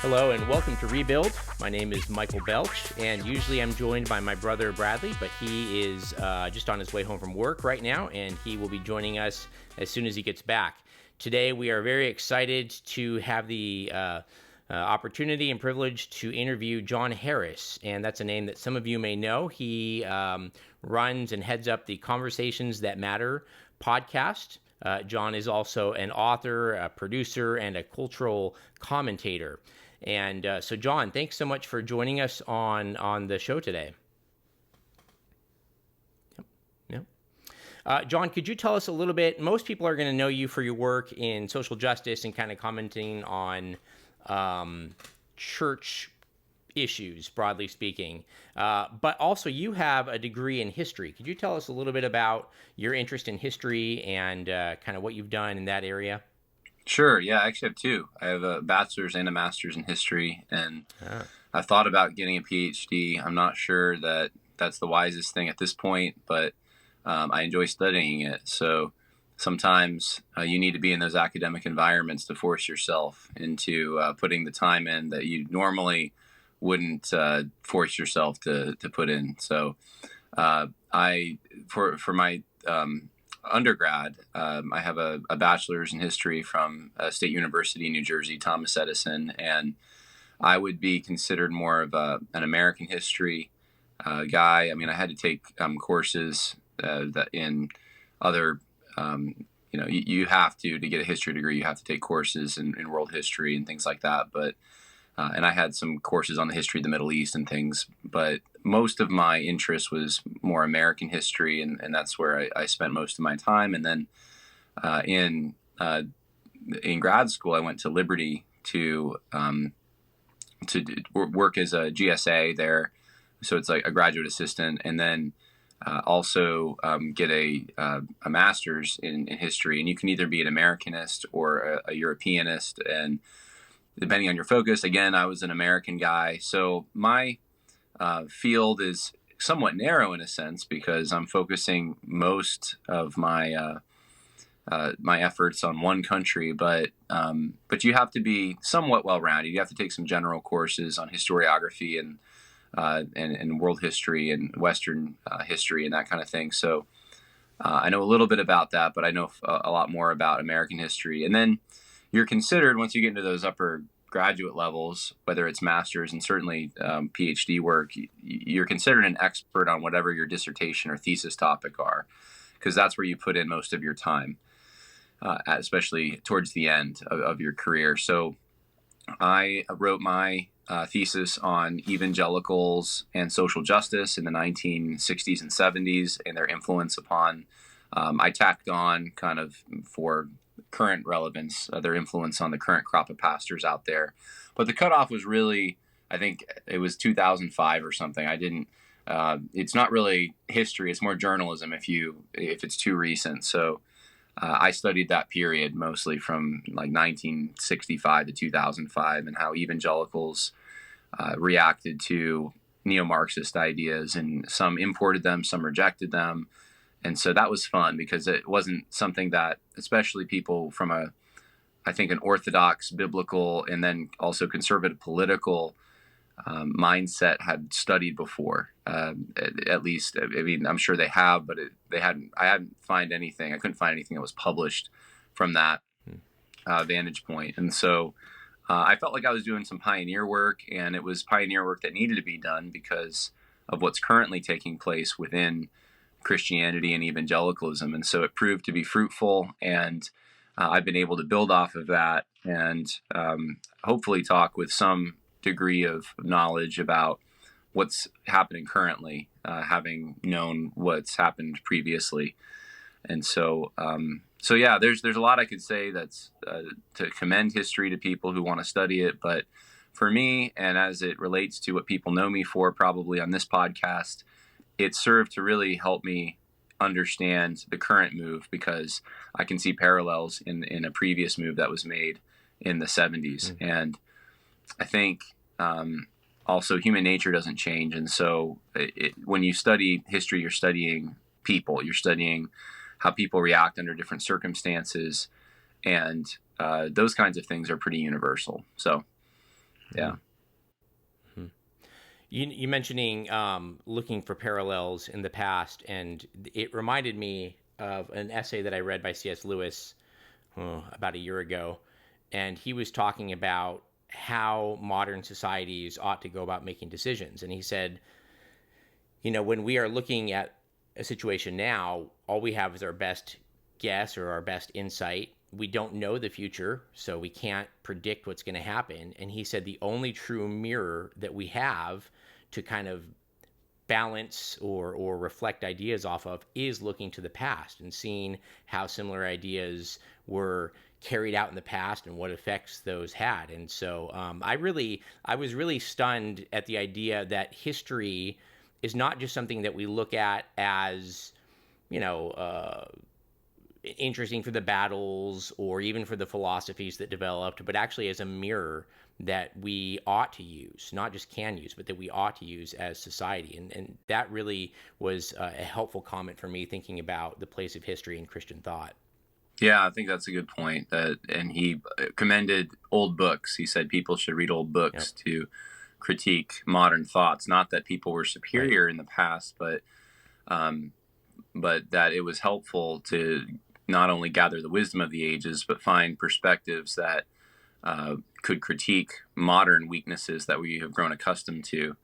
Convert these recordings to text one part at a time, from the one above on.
Hello and welcome to Rebuild. My name is Michael Belch, and usually I'm joined by my brother Bradley, but he is just on his way home from work right now, and he will be joining us as soon as he gets back. Today we are very excited to have the opportunity and privilege to interview Jon Harris, and that's a name that some of you may know. He runs and heads up the Conversations That Matter podcast. Jon is also an author, a producer, and a cultural commentator. And so, Jon, thanks so much for joining us on the show today. Jon, could you tell us a little bit? Most people are going to know you for your work in social justice and kind of commenting on church issues, broadly speaking. But also, you have a degree in history. Could you tell us a little bit about your interest in history and kind of what you've done in that area? Sure. Yeah, I actually have two. I have a bachelor's and a master's in history, and I thought about getting a PhD. I'm not sure that that's the wisest thing at this point, but I enjoy studying it. So sometimes you need to be in those academic environments to force yourself into putting the time in that you normally wouldn't force yourself to put in. So for my undergrad, I have a bachelor's in history from State University in New Jersey, Thomas Edison, and I would be considered more of an American history guy. I mean, I had to take courses that in other, you have to get a history degree, you have to take courses in world history and things like that. But and I had some courses on the history of the Middle East and things, but most of my interest was more American history, and that's where I spent most of my time. And then in grad school, I went to Liberty to work as a GSA there, so it's like a graduate assistant, and then also get a master's in history. And you can either be an Americanist or a Europeanist, and depending on your focus. Again, I was an American guy, so my field is somewhat narrow in a sense because I'm focusing most of my my efforts on one country. But you have to be somewhat well-rounded. You have to take some general courses on historiography and world history and Western history and that kind of thing. So I know a little bit about that, but I know a lot more about American history. And then you're considered, once you get into those upper graduate levels, whether it's master's and certainly PhD work, you're considered an expert on whatever your dissertation or thesis topic are, because that's where you put in most of your time, especially towards the end of your career. So I wrote my thesis on evangelicals and social justice in the 1960s and 70s and their influence upon, I tacked on kind of for current relevance, their influence on the current crop of pastors out there. But the cutoff was really, I think it was 2005 or something. I didn't, it's not really history, it's more journalism if it's too recent. So I studied that period mostly from like 1965 to 2005 and how evangelicals reacted to neo-Marxist ideas, and some imported them, some rejected them. And so that was fun because it wasn't something that, especially people from I think an orthodox biblical and then also conservative political mindset had studied before. At least, I mean, I'm sure they have, but I hadn't find anything. I couldn't find anything that was published from that vantage point. And so I felt like I was doing some pioneer work, and it was pioneer work that needed to be done because of what's currently taking place within Christianity and evangelicalism. And so it proved to be fruitful, and I've been able to build off of that and hopefully talk with some degree of knowledge about what's happening currently, having known what's happened previously. And so yeah, there's a lot I could say that's to commend history to people who want to study it. But for me, and as it relates to what people know me for probably on this podcast, it served to really help me understand the current move, because I can see parallels in a previous move that was made in the 70s. Mm-hmm. And I think also human nature doesn't change. And so when you study history, you're studying people, you're studying how people react under different circumstances. And those kinds of things are pretty universal. So Yeah. You mentioning looking for parallels in the past, and it reminded me of an essay that I read by C.S. Lewis about a year ago, and he was talking about how modern societies ought to go about making decisions. And he said, when we are looking at a situation now, all we have is our best guess or our best insight. We don't know the future, so we can't predict what's going to happen. And he said the only true mirror that we have to kind of balance or reflect ideas off of is looking to the past and seeing how similar ideas were carried out in the past and what effects those had. And so I was really stunned at the idea that history is not just something that we look at as, you know, interesting for the battles or even for the philosophies that developed, but actually as a mirror that we ought to use, not just can use, but that we ought to use as society. And that really was a helpful comment for me thinking about the place of history in Christian thought. Yeah, I think that's a good point. And he commended old books. He said people should read old books to critique modern thoughts. Not that people were superior in the past, but that it was helpful to not only gather the wisdom of the ages, but find perspectives that could critique modern weaknesses that we have grown accustomed to.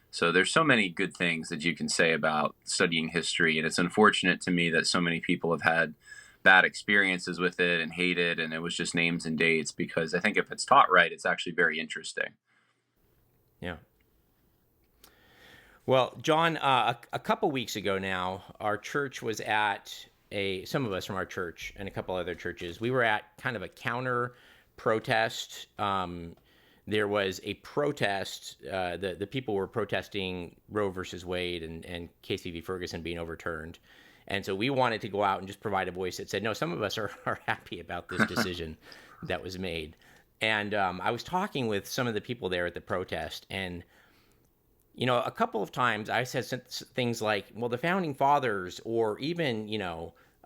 So there's so many good things that you can say about studying history, and it's unfortunate to me that so many people have had bad experiences with it and hate it, and it was just names and dates, because I think if it's taught right, it's actually very interesting. Yeah. Well, John, a couple weeks ago now, our church was at some of us from our church and a couple other churches, we were at kind of a counter protest. There was a protest. The people were protesting Roe versus Wade and Casey v. Ferguson being overturned. And so we wanted to go out and just provide a voice that said, no, some of us are happy about this decision that was made. And I was talking with some of the people there at the protest, and a couple of times I said things like, well, the founding fathers, or even,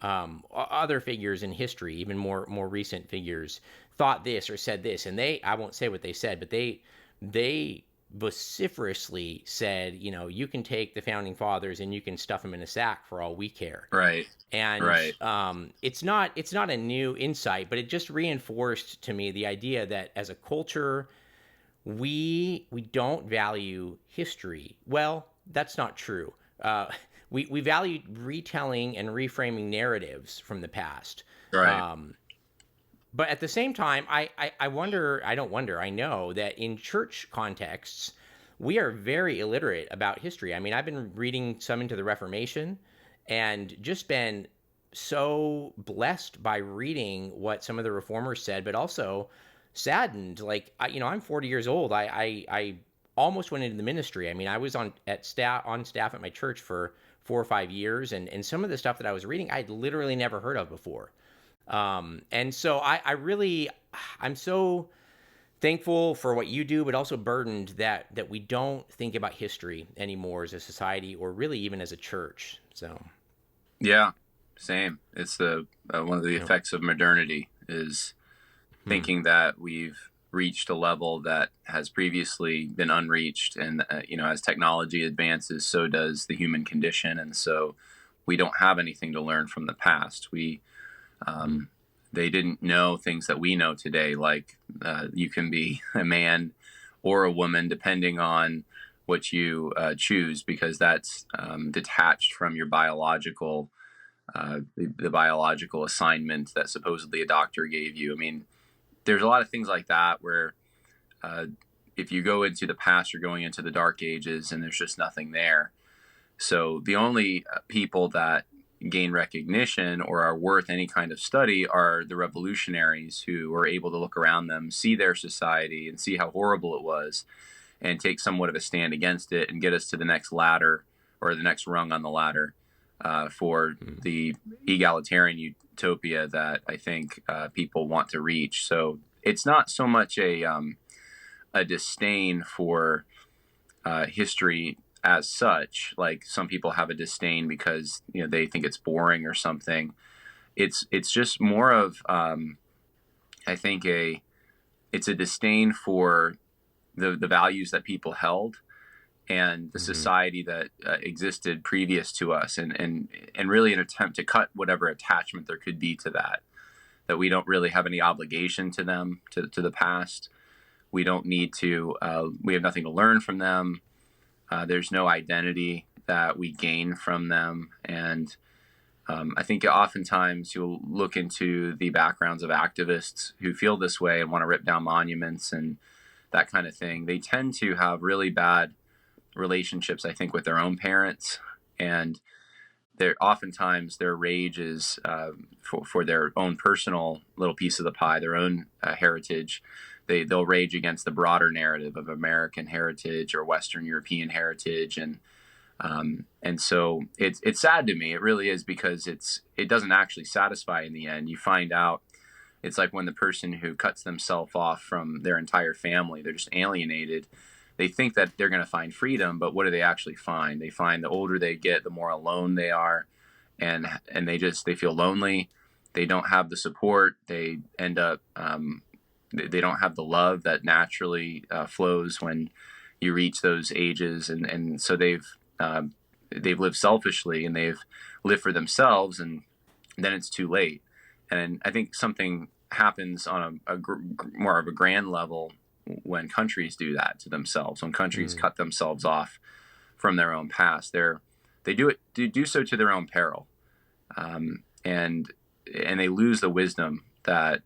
other figures in history, even more recent figures, thought this or said this. And I won't say what they said, but they vociferously said, you can take the founding fathers and you can stuff them in a sack for all we care. Right. And it's not a new insight, but it just reinforced to me the idea that as a culture, we don't value history. Well, that's not true. We value retelling and reframing narratives from the past. Right. But at the same time, I know that in church contexts, we are very illiterate about history. I mean, I've been reading some into the Reformation and just been so blessed by reading what some of the reformers said, but also saddened. Like, I'm 40 years old. I almost went into the ministry. I mean, I was on staff at my church for 4 or 5 years, and some of the stuff that I was reading, I'd literally never heard of before. And so I'm so thankful for what you do, but also burdened that we don't think about history anymore as a society, or really even as a church. So, yeah, same. It's one of the effects of modernity is thinking that we've reached a level that has previously been unreached, and as technology advances, so does the human condition, and so we don't have anything to learn from the past. They didn't know things that we know today, like you can be a man or a woman depending on what you choose, because that's detached from your biological the biological assignment that supposedly a doctor gave you. I mean, there's a lot of things like that where if you go into the past, you're going into the dark ages, and there's just nothing there. So the only people that gain recognition or are worth any kind of study are the revolutionaries, who were able to look around them, see their society, and see how horrible it was, and take somewhat of a stand against it and get us to the next ladder, or the next rung on the ladder, for the egalitarian utopia that I think people want to reach. So it's not so much a disdain for history as such, like some people have a disdain because they think it's boring or something. It's just more of I think it's a disdain for the values that people held and the society that existed previous to us, and really an attempt to cut whatever attachment there could be to that we don't really have any obligation to them, to the past. We don't need to, we have nothing to learn from them. There's no identity that we gain from them. And I think oftentimes you'll look into the backgrounds of activists who feel this way and want to rip down monuments and that kind of thing. They tend to have really bad relationships, I think, with their own parents. And oftentimes their rage is for their own personal little piece of the pie, their own heritage. They'll rage against the broader narrative of American heritage or Western European heritage, and so it's sad to me. It really is, because it doesn't actually satisfy in the end. You find out it's like when the person who cuts themselves off from their entire family, they're just alienated. They think that they're going to find freedom, but what do they actually find? They find the older they get, the more alone they are, and they feel lonely. They don't have the support. They end up they don't have the love that naturally flows when you reach those ages, and so they've lived selfishly and they've lived for themselves, and then it's too late. And I think something happens on a more of a grand level when countries do that to themselves. When countries cut themselves off from their own past, they do so to their own peril, and they lose the wisdom that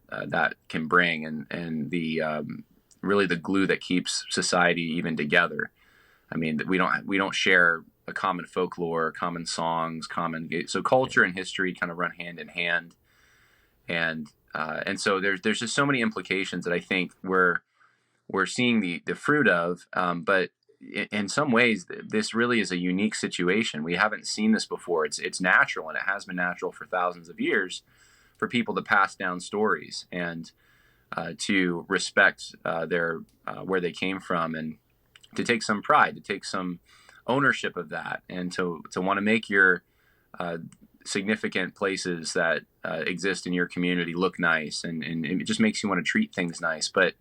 can bring, and the really the glue that keeps society even together. I mean, we don't share a common folklore, common songs, so culture and history kind of run hand in hand, and so there's just so many implications that I think we're seeing the fruit of, but in some ways this really is a unique situation. We haven't seen this before. It's natural, and it has been natural for thousands of years for people to pass down stories and to respect their where they came from, and to take some pride, to take some ownership of that, and to want to make your significant places that exist in your community look nice, and it just makes you want to treat things nice. But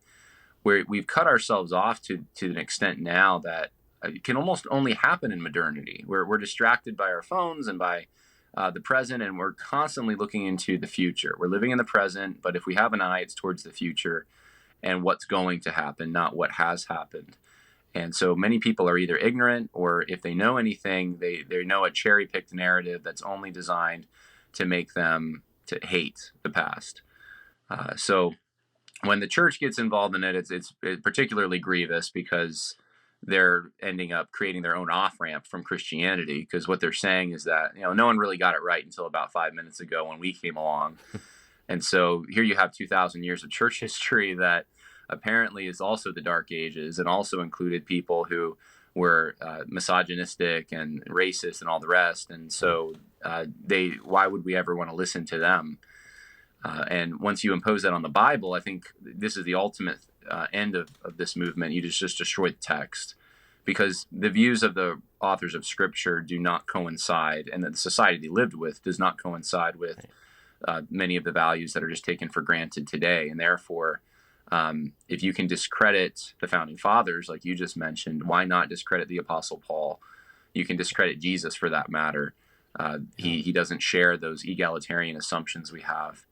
we've cut ourselves off to an extent now that it can almost only happen in modernity. We're distracted by our phones and by the present, and we're constantly looking into the future. We're living in the present, but if we have an eye, it's towards the future and what's going to happen, not what has happened. And so many people are either ignorant, or if they know anything, they know a cherry-picked narrative that's only designed to make them to hate the past. So when the church gets involved in it, it's particularly grievous, because they're ending up creating their own off-ramp from Christianity, because what they're saying is that, no one really got it right until about 5 minutes ago when we came along. And so here you have 2,000 years of church history that apparently is also the Dark Ages, and also included people who were misogynistic and racist and all the rest. And so why would we ever want to listen to them? And once you impose that on the Bible, I think this is the ultimate end of this movement. You just destroy the text, because the views of the authors of Scripture do not coincide, and that the society they lived with does not coincide with many of the values that are just taken for granted today. And therefore, if you can discredit the founding fathers, like you just mentioned, why not discredit the Apostle Paul? You can discredit Jesus, for that matter. He doesn't share those egalitarian assumptions we have.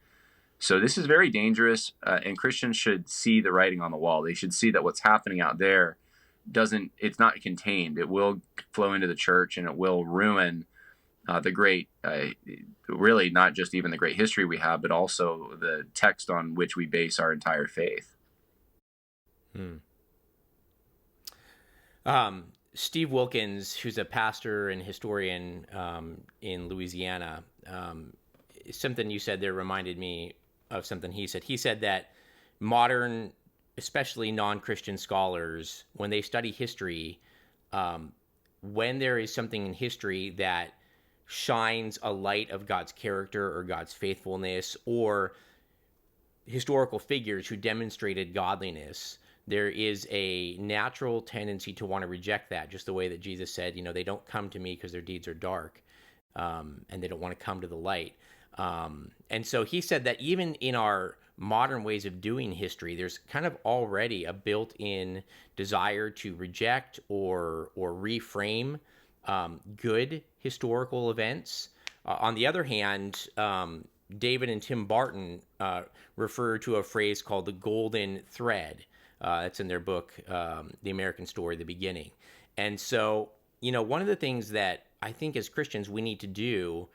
So this is very dangerous, and Christians should see the writing on the wall. They should see that what's happening out there it's not contained. It will flow into the church, and it will ruin the great, really not just even the great history we have, but also the text on which we base our entire faith. Steve Wilkins, who's a pastor and historian in Louisiana, something you said there reminded me of something he said. He said that modern, especially non-Christian scholars, when they study history, when there is something in history that shines a light of God's character or God's faithfulness, or historical figures who demonstrated godliness, there is a natural tendency to want to reject that, just the way that Jesus said, they don't come to me because their deeds are dark, and they don't want to come to the light. And so he said that even in our modern ways of doing history, there's kind of already a built-in desire to reject or reframe good historical events. On the other hand, David and Tim Barton refer to a phrase called the golden thread. That's in their book, The American Story, The Beginning. And so, one of the things that I think as Christians we need to do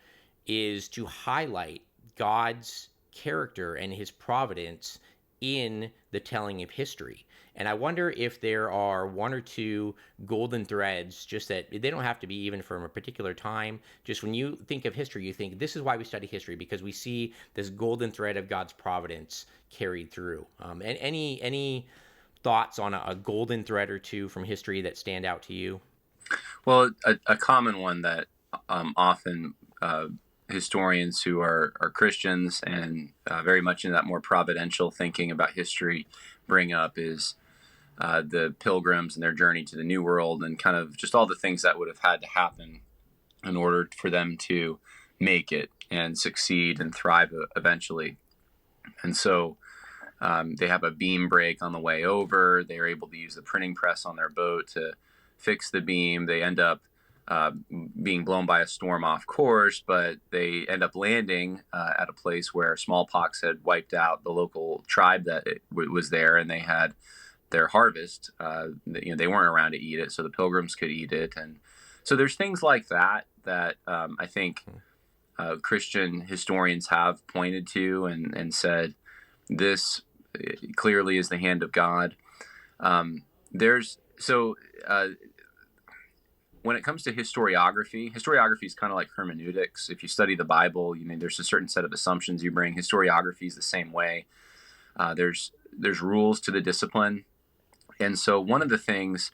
is to highlight God's character and his providence in the telling of history. And I wonder if there are one or two golden threads, just that they don't have to be even from a particular time. Just when you think of history, you think this is why we study history, because we see this golden thread of God's providence carried through. And any thoughts on a golden thread or two from history that stand out to you? Well, a common one that often historians who are Christians and very much in that more providential thinking about history bring up is the Pilgrims and their journey to the New World, and kind of just all the things that would have had to happen in order for them to make it and succeed and thrive eventually. And so they have a beam break on the way over. They're able to use the printing press on their boat to fix the beam. They end up being blown by a storm off course, but they end up landing at a place where smallpox had wiped out the local tribe that was there, and they had their harvest. They weren't around to eat it, so the Pilgrims could eat it. And so there's things like that I think Christian historians have pointed to and said, this clearly is the hand of God. When it comes to historiography is kind of like hermeneutics. If you study the Bible, there's a certain set of assumptions you bring. Historiography is the same way. There's rules to the discipline. And so one of the things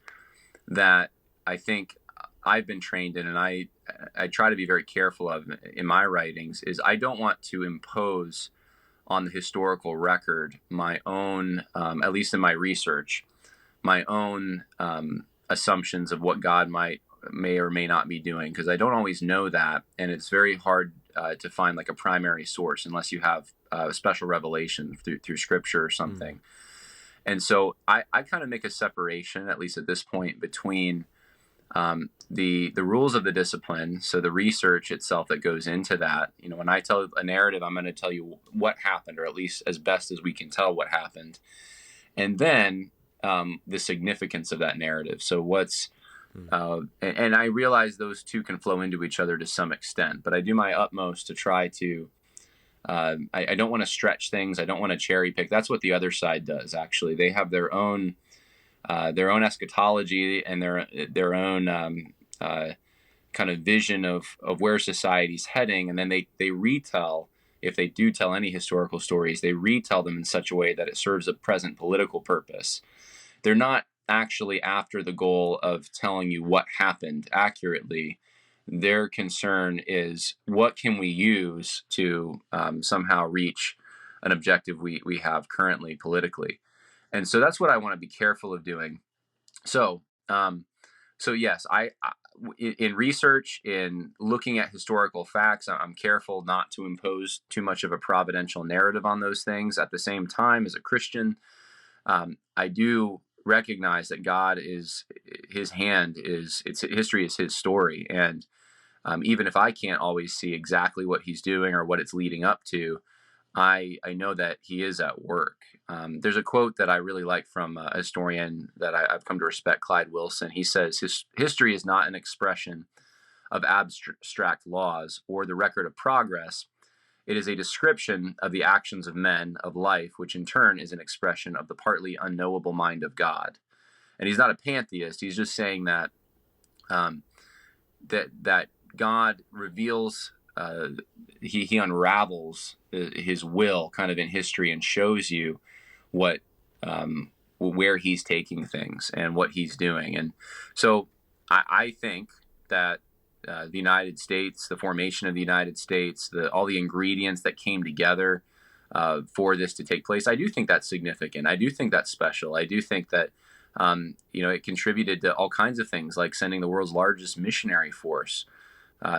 that I think I've been trained in, and I try to be very careful of in my writings, is I don't want to impose on the historical record my own, at least in my research, my own assumptions of what God may or may not be doing, because I don't always know that, and it's very hard to find like a primary source unless you have a special revelation through scripture or something. And so I kind of make a separation, at least at this point, between the rules of the discipline, so the research itself that goes into that. When I tell a narrative, I'm going to tell you what happened, or at least as best as we can tell what happened, and then the significance of that narrative. So and I realize those two can flow into each other to some extent, but I do my utmost to try to, I don't want to stretch things. I don't want to cherry pick. That's what the other side does. Actually, they have their own eschatology and their own kind of vision of where society's heading. And then they retell, if they do tell any historical stories, they retell them in such a way that it serves a present political purpose. They're not actually after the goal of telling you what happened accurately. Their concern is, what can we use to somehow reach an objective we have currently politically. And so that's what I want to be careful of doing. So yes, in research, in looking at historical facts, I'm careful not to impose too much of a providential narrative on those things. At the same time, as a Christian, I do recognize that God is, his hand is, history is his story. And even if I can't always see exactly what he's doing or what it's leading up to, I know that he is at work. There's a quote that I really like from a historian that I've come to respect, Clyde Wilson. He says, history is not an expression of abstract laws or the record of progress. It is a description of the actions of men, of life, which in turn is an expression of the partly unknowable mind of God. And he's not a pantheist. He's just saying that that God reveals, he unravels his will kind of in history and shows you what where he's taking things and what he's doing. And so I think that the United States, the formation of the United States, all the ingredients that came together for this to take place, I do think that's significant. I do think that's special. I do think that it contributed to all kinds of things, like sending the world's largest missionary force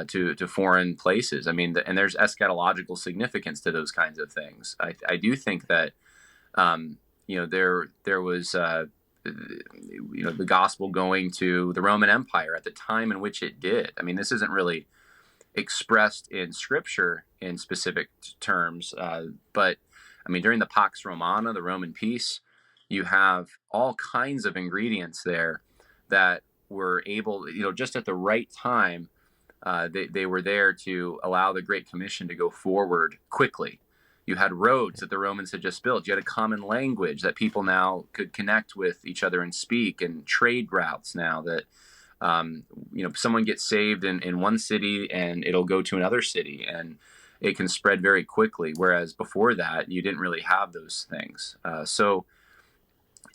to foreign places. I mean, and there's eschatological significance to those kinds of things. I do think that there was the gospel going to the Roman Empire at the time in which it did. I mean, this isn't really expressed in Scripture in specific terms, but I mean, during the Pax Romana, the Roman peace, you have all kinds of ingredients there that were able, just at the right time, they were there to allow the Great Commission to go forward quickly. You had roads that the Romans had just built. You had a common language that people now could connect with each other and speak, and trade routes now that, someone gets saved in one city and it'll go to another city and it can spread very quickly. Whereas before that, you didn't really have those things. So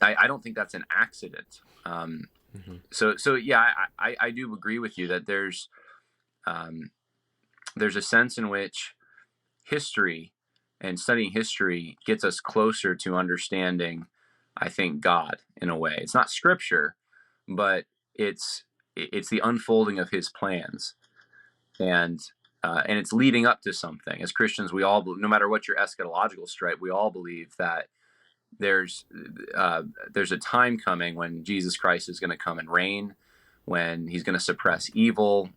I don't think that's an accident. So yeah, I do agree with you that there's a sense in which history and studying history gets us closer to understanding, I think, God in a way. It's not Scripture, but it's the unfolding of His plans, and it's leading up to something. As Christians, we all, no matter what your eschatological stripe, we all believe that there's a time coming when Jesus Christ is going to come and reign, when He's going to suppress evil.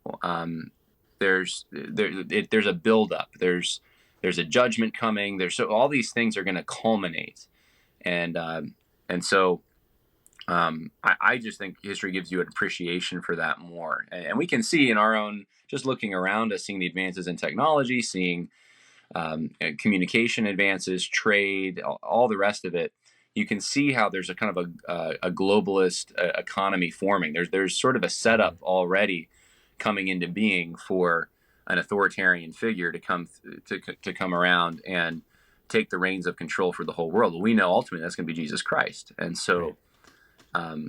There's a buildup. There's a judgment coming. So all these things are going to culminate, and so I just think history gives you an appreciation for that more, and we can see in our own, just looking around us, seeing the advances in technology, seeing communication advances, trade, all the rest of it. You can see how there's a kind of a globalist economy forming. There's sort of a setup already coming into being for an authoritarian figure to come around and take the reins of control for the whole world. Well, we know ultimately that's going to be Jesus Christ, and so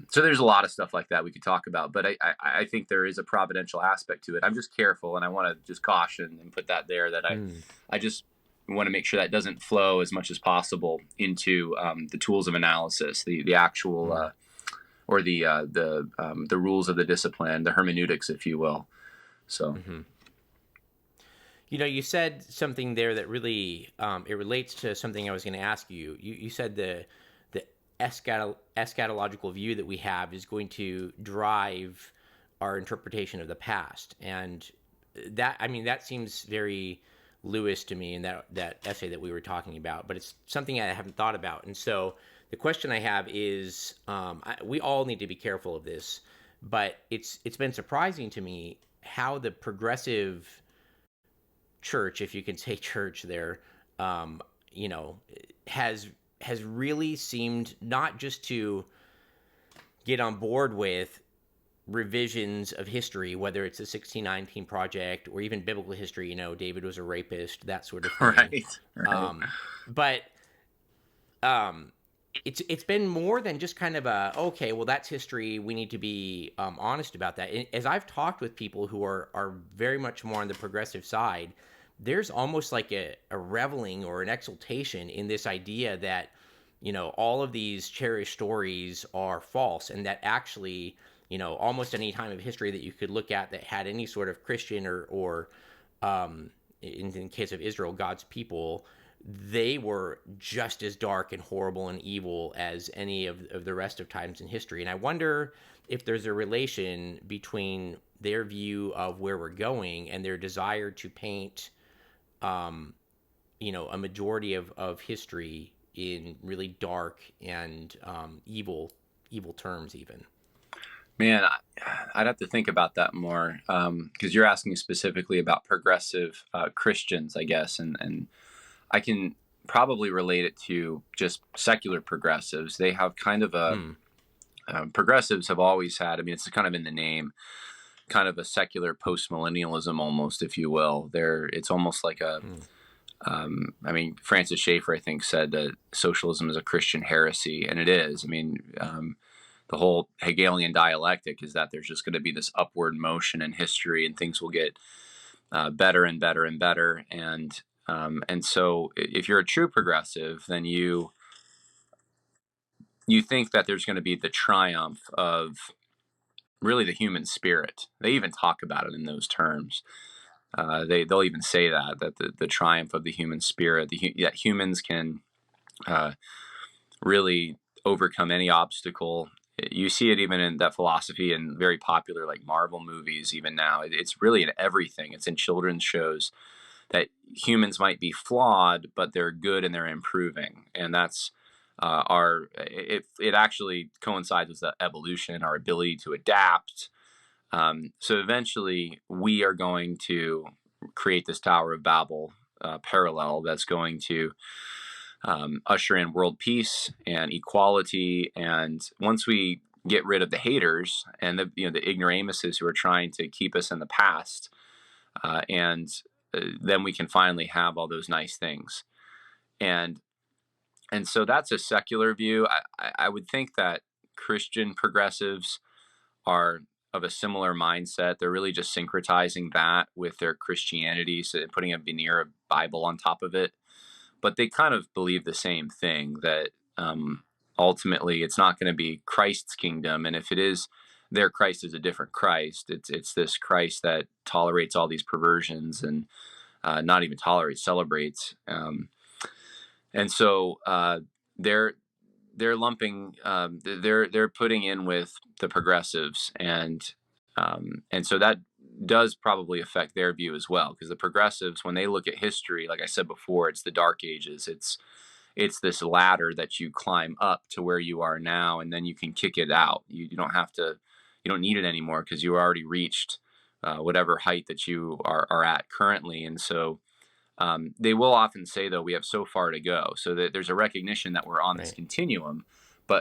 so there's a lot of stuff like that we could talk about. But I think there is a providential aspect to it. I'm just careful, and I want to just caution and put that there that I just want to make sure that doesn't flow as much as possible into the tools of analysis, the actual or the rules of the discipline, the hermeneutics, if you will. So. You said something there that really it relates to something I was going to ask you. You said the eschatological view that we have is going to drive our interpretation of the past, and that seems very Lewis to me in that essay that we were talking about. But it's something I haven't thought about, and so the question I have is, we all need to be careful of this, but it's been surprising to me how the progressive church, if you can say church there, has really seemed not just to get on board with revisions of history, whether it's the 1619 Project or even biblical history, David was a rapist, that sort of thing. Right. It's been more than just kind of okay, well, that's history. We need to be honest about that. As I've talked with people who are very much more on the progressive side, there's almost like a reveling or an exultation in this idea that, all of these cherished stories are false, and that actually, almost any time of history that you could look at that had any sort of Christian or in the case of Israel, God's people, they were just as dark and horrible and evil as any of the rest of times in history. And I wonder if there's a relation between their view of where we're going and their desire to paint a majority of history in really dark and evil terms even. Man, I'd have to think about that more, because you're asking specifically about progressive Christians, I guess, and I can probably relate it to just secular progressives. They have kind of progressives have always had, it's kind of in the name, kind of a secular post-millennialism almost, if you will. It's almost like Francis Schaeffer, I think, said that socialism is a Christian heresy, and it is. The whole Hegelian dialectic is that there's just going to be this upward motion in history, and things will get better and better and better. And so, if you're a true progressive, then you think that there's going to be the triumph of really the human spirit. They even talk about it in those terms. They'll even say that the triumph of the human spirit, that humans can really overcome any obstacle. You see it even in that philosophy in very popular like Marvel movies. Even now, it's really in everything. It's in children's shows that humans might be flawed, but they're good and they're improving, and that's it actually coincides with the evolution, our ability to adapt. So eventually, we are going to create this Tower of Babel parallel that's going to usher in world peace and equality. And once we get rid of the haters and the ignoramuses who are trying to keep us in the past, and then we can finally have all those nice things. And so that's a secular view. I would think that Christian progressives are of a similar mindset. They're really just syncretizing that with their Christianity, so putting a veneer of Bible on top of it. But they kind of believe the same thing, that ultimately it's not going to be Christ's kingdom. And if it is, their Christ is a different Christ. It's this Christ that tolerates all these perversions and not even tolerates, celebrates. And so they're lumping, they're putting in with the progressives, and so that does probably affect their view as well, because the progressives, when they look at history, like I said before, it's the Dark Ages. It's this ladder that you climb up to where you are now, and then you can kick it out. You don't have to, you don't need it anymore because you already reached whatever height that you are at currently. And so they will often say, though, we have so far to go. So that there's a recognition that we're on this continuum,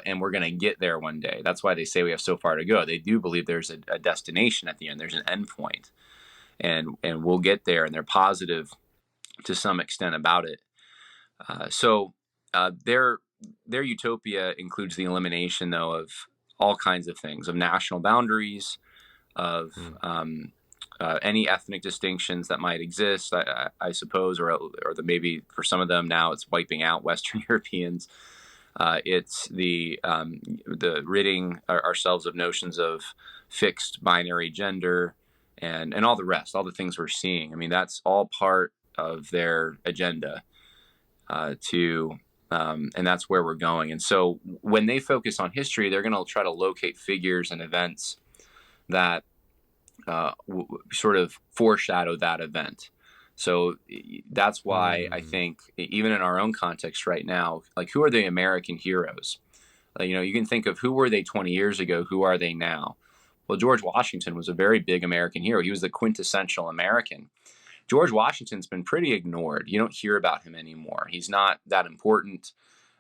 and we're going to get there one day. That's why they say we have so far to go. They do believe there's a destination at the end. There's an end point, and we'll get there. And they're positive to some extent about it. So their utopia includes the elimination, though, of all kinds of things, of national boundaries, of any ethnic distinctions that might exist, I suppose, or maybe for some of them now it's wiping out Western Europeans. It's the ridding ourselves of notions of fixed binary gender and all the rest, all the things we're seeing. I mean, that's all part of their agenda and that's where we're going. And so when they focus on history, they're going to try to locate figures and events that sort of foreshadow that event. So that's why I think even in our own context right now, like, who are the American heroes? You can think of who were they 20 years ago? Who are they now? Well, George Washington was a very big American hero. He was the quintessential American. George Washington's been pretty ignored. You don't hear about him anymore. He's not that important.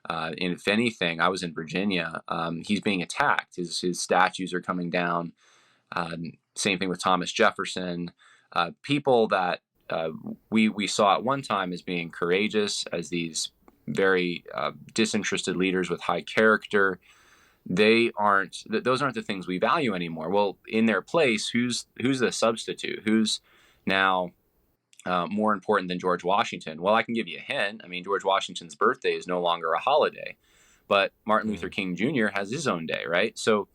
And if anything, I was in Virginia. He's being attacked. His statues are coming down. Same thing with Thomas Jefferson. People that we saw at one time as being courageous, as these very disinterested leaders with high character. Those aren't the things we value anymore. Well, in their place, who's the substitute? Who's now more important than George Washington? Well, I can give you a hint. I mean, George Washington's birthday is no longer a holiday, but Martin Luther King Jr. has his own day, right? So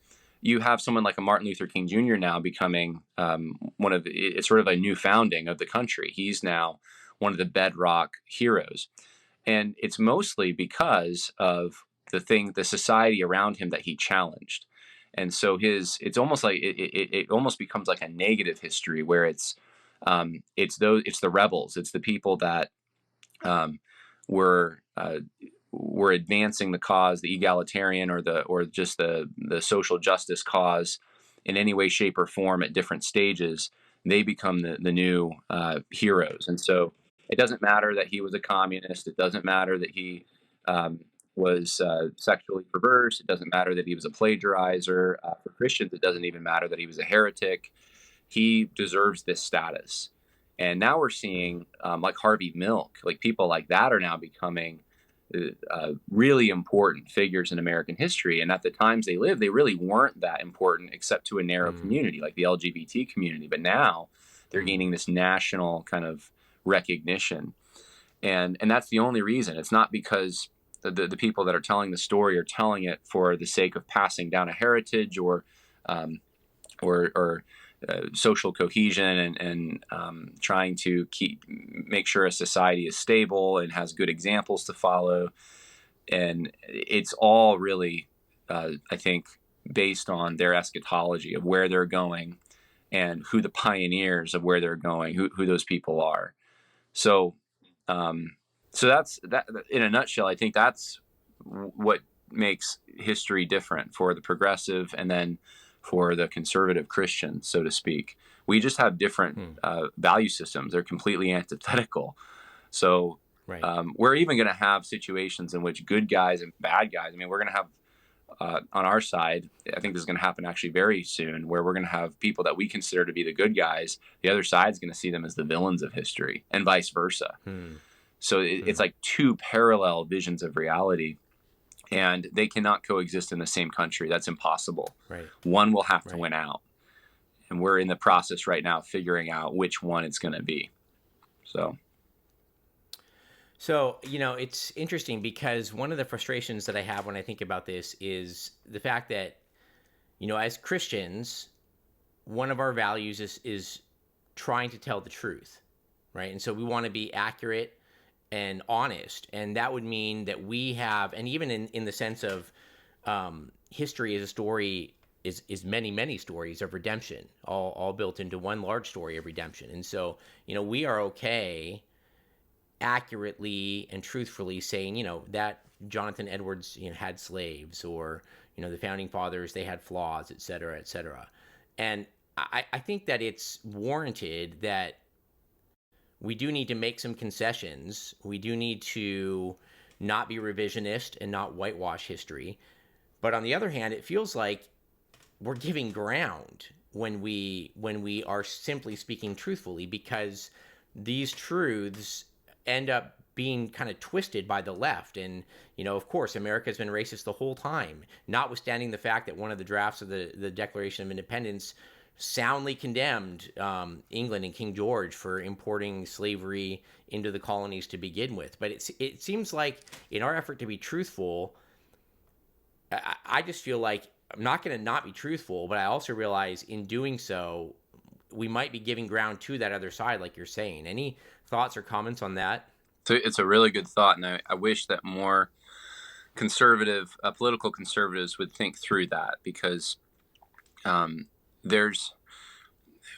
you have someone like a Martin Luther King Jr. now becoming it's sort of a new founding of the country. He's now one of the bedrock heroes. And it's mostly because of the society around him that he challenged. And so it's almost like it almost becomes like a negative history where it's the rebels, it's the people that were advancing the cause, the egalitarian or just the social justice cause in any way, shape, or form at different stages. They become the new heroes. And so it doesn't matter that he was a communist. It doesn't matter that he was sexually perverse. It doesn't matter that he was a plagiarizer. For Christians, it doesn't even matter that he was a heretic. He deserves this status. And now we're seeing like Harvey Milk, like people like that are now becoming really important figures in American history. And at the times they lived, they really weren't that important except to a narrow community, like the LGBT community. But now they're gaining this national kind of recognition. And that's the only reason. It's not because the people that are telling the story are telling it for the sake of passing down a heritage or or social cohesion and trying to make sure a society is stable and has good examples to follow. And it's all really, I think, based on their eschatology of where they're going and who the pioneers of where they're going, who those people are. So, so that's that in a nutshell. I think that's what makes history different for the progressive and then for the conservative Christian, so to speak. We just have different value systems. They're completely antithetical. So Right. we're even going to have situations in which good guys and bad guys. I mean, we're going to have on our side, I think this is going to happen actually very soon, where we're going to have people that we consider to be the good guys. The other side is going to see them as the villains of history, and vice versa. So it's like two parallel visions of reality, and they cannot coexist in the same country. That's impossible. Right. One will have to win out, and we're in the process right now figuring out which one it's going to be. So, it's interesting because one of the frustrations that I have when I think about this is the fact that, as Christians, one of our values is trying to tell the truth, right? And so we want to be accurate and honest. And that would mean that we have, and even in the sense of history as a story is many, many stories of redemption, all built into one large story of redemption. And so, we are okay accurately and truthfully saying, that Jonathan Edwards had slaves, or, the founding fathers, they had flaws, et cetera, et cetera. And I think that it's warranted that we do need to make some concessions. We do need to not be revisionist and not whitewash history. But on the other hand, it feels like we're giving ground when we are simply speaking truthfully, because these truths end up being kind of twisted by the left. And, of course, America's been racist the whole time, notwithstanding the fact that one of the drafts of the Declaration of Independence soundly condemned England and King George for importing slavery into the colonies to begin with. But it seems like in our effort to be truthful, I just feel like I'm not going to not be truthful, but I also realize in doing so, we might be giving ground to that other side, like you're saying. Any thoughts or comments on that? So it's a really good thought, and I wish that more conservative, political conservatives would think through that, because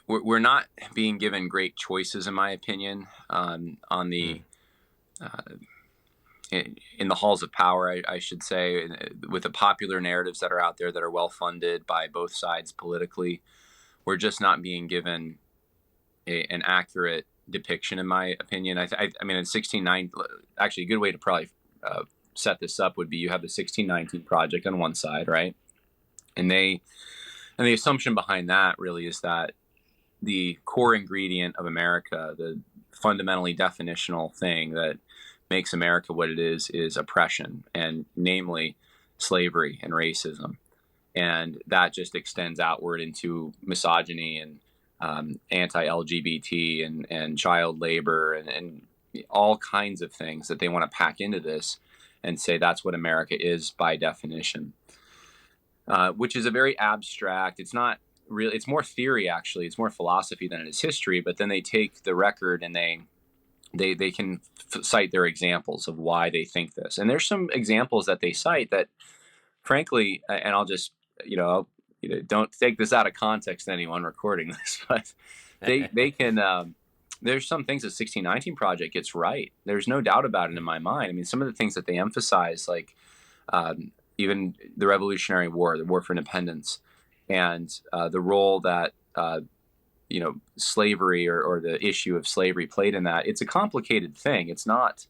we're not being given great choices, in my opinion, on the in the halls of power, I should say, with the popular narratives that are out there that are well funded by both sides politically. We're just not being given an accurate depiction, in my opinion. I mean, in 1690, actually, a good way to probably set this up would be you have the 1619 Project on one side, right? And the assumption behind that really is that the core ingredient of America, the fundamentally definitional thing that makes America what it is oppression, and namely slavery and racism. And that just extends outward into misogyny and anti-LGBT and child labor and all kinds of things that they want to pack into this and say that's what America is by definition, which is a very abstract. It's not really, it's more theory, actually. It's more philosophy than it is history. But then they take the record and they can cite their examples of why they think this. And there's some examples that they cite that, frankly, and I'll just, don't take this out of context, anyone recording this, but they can, there's some things that 1619 Project gets right. There's no doubt about it in my mind. I mean, some of the things that they emphasize, like even the Revolutionary War, the War for Independence, and the role that, slavery or the issue of slavery played in that. It's a complicated thing. It's not,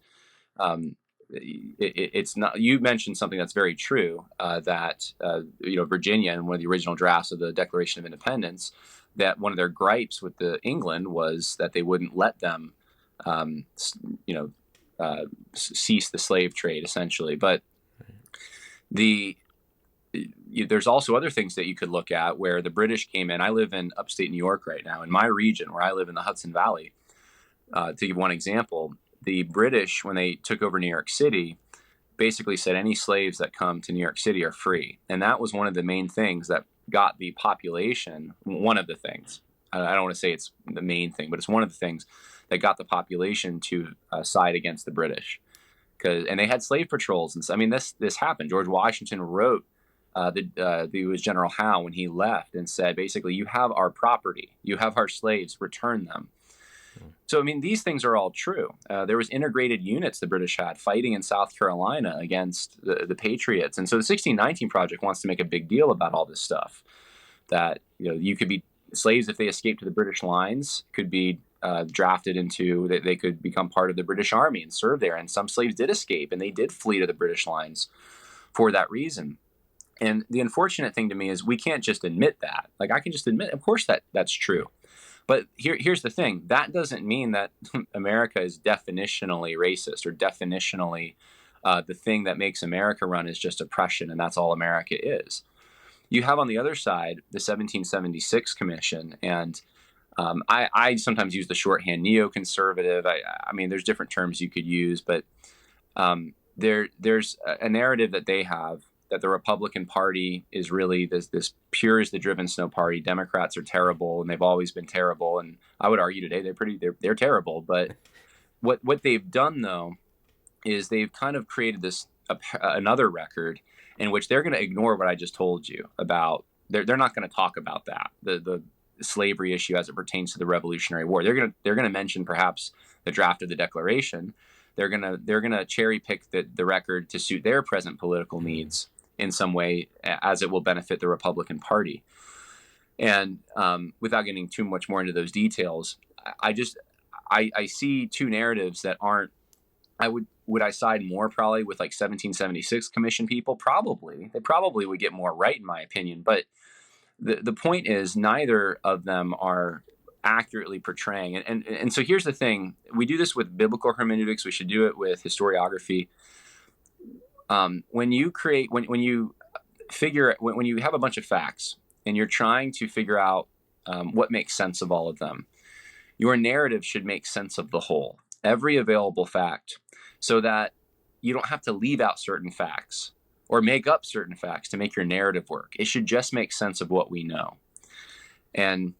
it's not, you mentioned something that's very true, that, Virginia, in one of the original drafts of the Declaration of Independence, that one of their gripes with England was that they wouldn't let them, cease the slave trade, essentially. But there's also other things that you could look at where the British came in. I live in upstate New York right now. In my region, where I live in the Hudson Valley, to give one example, the British, when they took over New York City, basically said any slaves that come to New York City are free. And that was one of the main things that got the population, one of the things, I don't want to say it's the main thing, but it's one of the things that got the population to side against the British. And they had slave patrols. And so, I mean, this happened. George Washington wrote it was General Howe when he left and said, basically, you have our property, you have our slaves, return them. So, I mean, these things are all true. There was integrated units the British had fighting in South Carolina against the Patriots. And so the 1619 Project wants to make a big deal about all this stuff, that, you could be slaves if they escaped to the British lines, could be drafted into, they could become part of the British Army and serve there. And some slaves did escape, and they did flee to the British lines for that reason. And the unfortunate thing to me is we can't just admit that. Like, I can just admit, of course, that's true. But here's the thing. That doesn't mean that America is definitionally racist, or definitionally the thing that makes America run is just oppression, and that's all America is. You have on the other side the 1776 Commission, and I sometimes use the shorthand neoconservative. I mean, there's different terms you could use, but there's a narrative that they have, that the Republican Party is really this pure as the driven snow party. Democrats are terrible, and they've always been terrible. And I would argue today they're terrible. But what they've done, though, is they've kind of created another record in which they're going to ignore what I just told you about. They're not going to talk about that, the slavery issue as it pertains to the Revolutionary War. They're going to mention perhaps the draft of the Declaration. They're gonna cherry pick the record to suit their present political needs in some way, as it will benefit the Republican Party. And without getting too much more into those details, I see two narratives that aren't. Would I side more probably with like 1776 Commission people? Probably. They probably would get more right, in my opinion. But the point is, neither of them are accurately portraying. And so here's the thing. We do this with biblical hermeneutics. We should do it with historiography. When you have a bunch of facts and you're trying to figure out what makes sense of all of them, your narrative should make sense of the whole, every available fact, so that you don't have to leave out certain facts or make up certain facts to make your narrative work. It should just make sense of what we know. And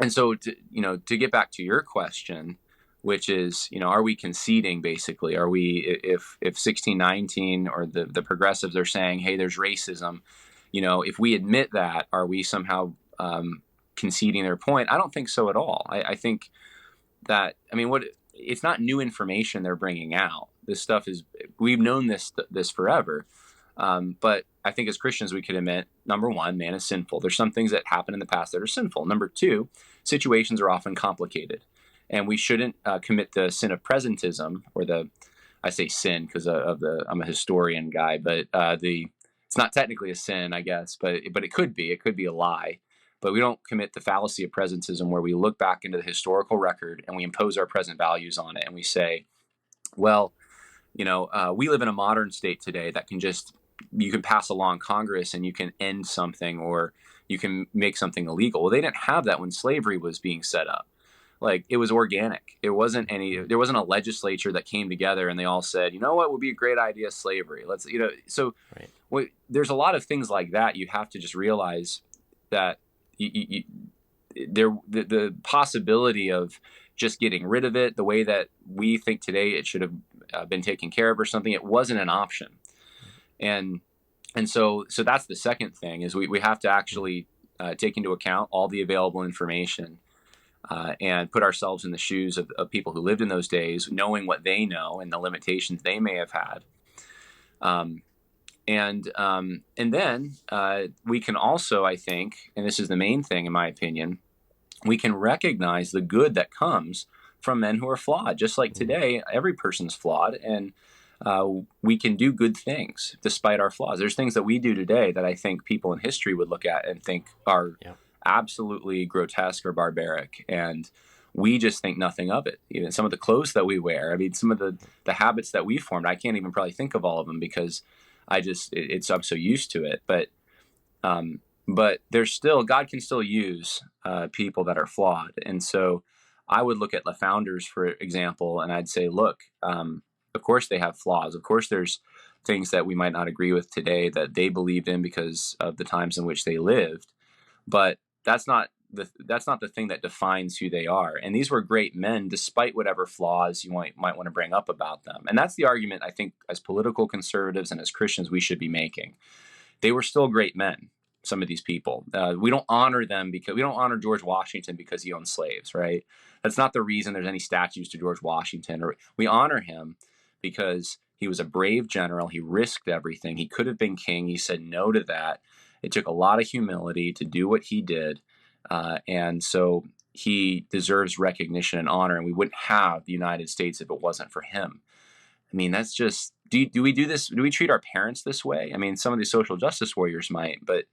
so to get back to your question, which is, are we conceding, basically? Are we, if 1619 or the progressives are saying, hey, there's racism, if we admit that, are we somehow conceding their point? I don't think so at all. I think that, it's not new information they're bringing out. This stuff we've known this forever. But I think as Christians, we could admit, number one, man is sinful. There's some things that happen in the past that are sinful. Number two, situations are often complicated. And we shouldn't commit the sin of presentism, or I say sin because I'm a historian guy, but it's not technically a sin, I guess, but it could be a lie. But we don't commit the fallacy of presentism, where we look back into the historical record and we impose our present values on it, and we say, well, we live in a modern state today that you can pass a law in Congress and you can end something, or you can make something illegal. Well, they didn't have that when slavery was being set up. Like, it was organic. There wasn't a legislature that came together and they all said, what would be a great idea? Slavery. So right. There's a lot of things like that. You have to just realize that the possibility of just getting rid of it the way that we think today it should have been taken care of or something, it wasn't an option. And so that's the second thing, is we have to actually take into account all the available information, and put ourselves in the shoes of people who lived in those days, knowing what they know and the limitations they may have had. And then we can also, I think, and this is the main thing in my opinion, we can recognize the good that comes from men who are flawed. Just like today, every person's flawed, and we can do good things despite our flaws. There's things that we do today that I think people in history would look at and think are absolutely grotesque or barbaric, and we just think nothing of it. Even some of the clothes that we wear, some of the habits that we formed, I can't even probably think of all of them because I'm so used to it. But there's still, God can still use people that are flawed. And so I would look at the founders, for example, and I'd say, look, of course they have flaws. Of course there's things that we might not agree with today that they believed in because of the times in which they lived. but that's not the thing that defines who they are. And these were great men, despite whatever flaws you might want to bring up about them. And that's the argument I think as political conservatives and as Christians we should be making. They were still great men. Some of these people, we don't honor them because we don't honor George Washington because he owned slaves, right? That's not the reason there's any statues to George Washington. Or we honor him because he was a brave general. He risked everything. He could have been king. He said no to that. It took a lot of humility to do what he did. And so he deserves recognition and honor. And we wouldn't have the United States if it wasn't for him. I mean, that's just, do we do this? Do we treat our parents this way? I mean, some of these social justice warriors might, but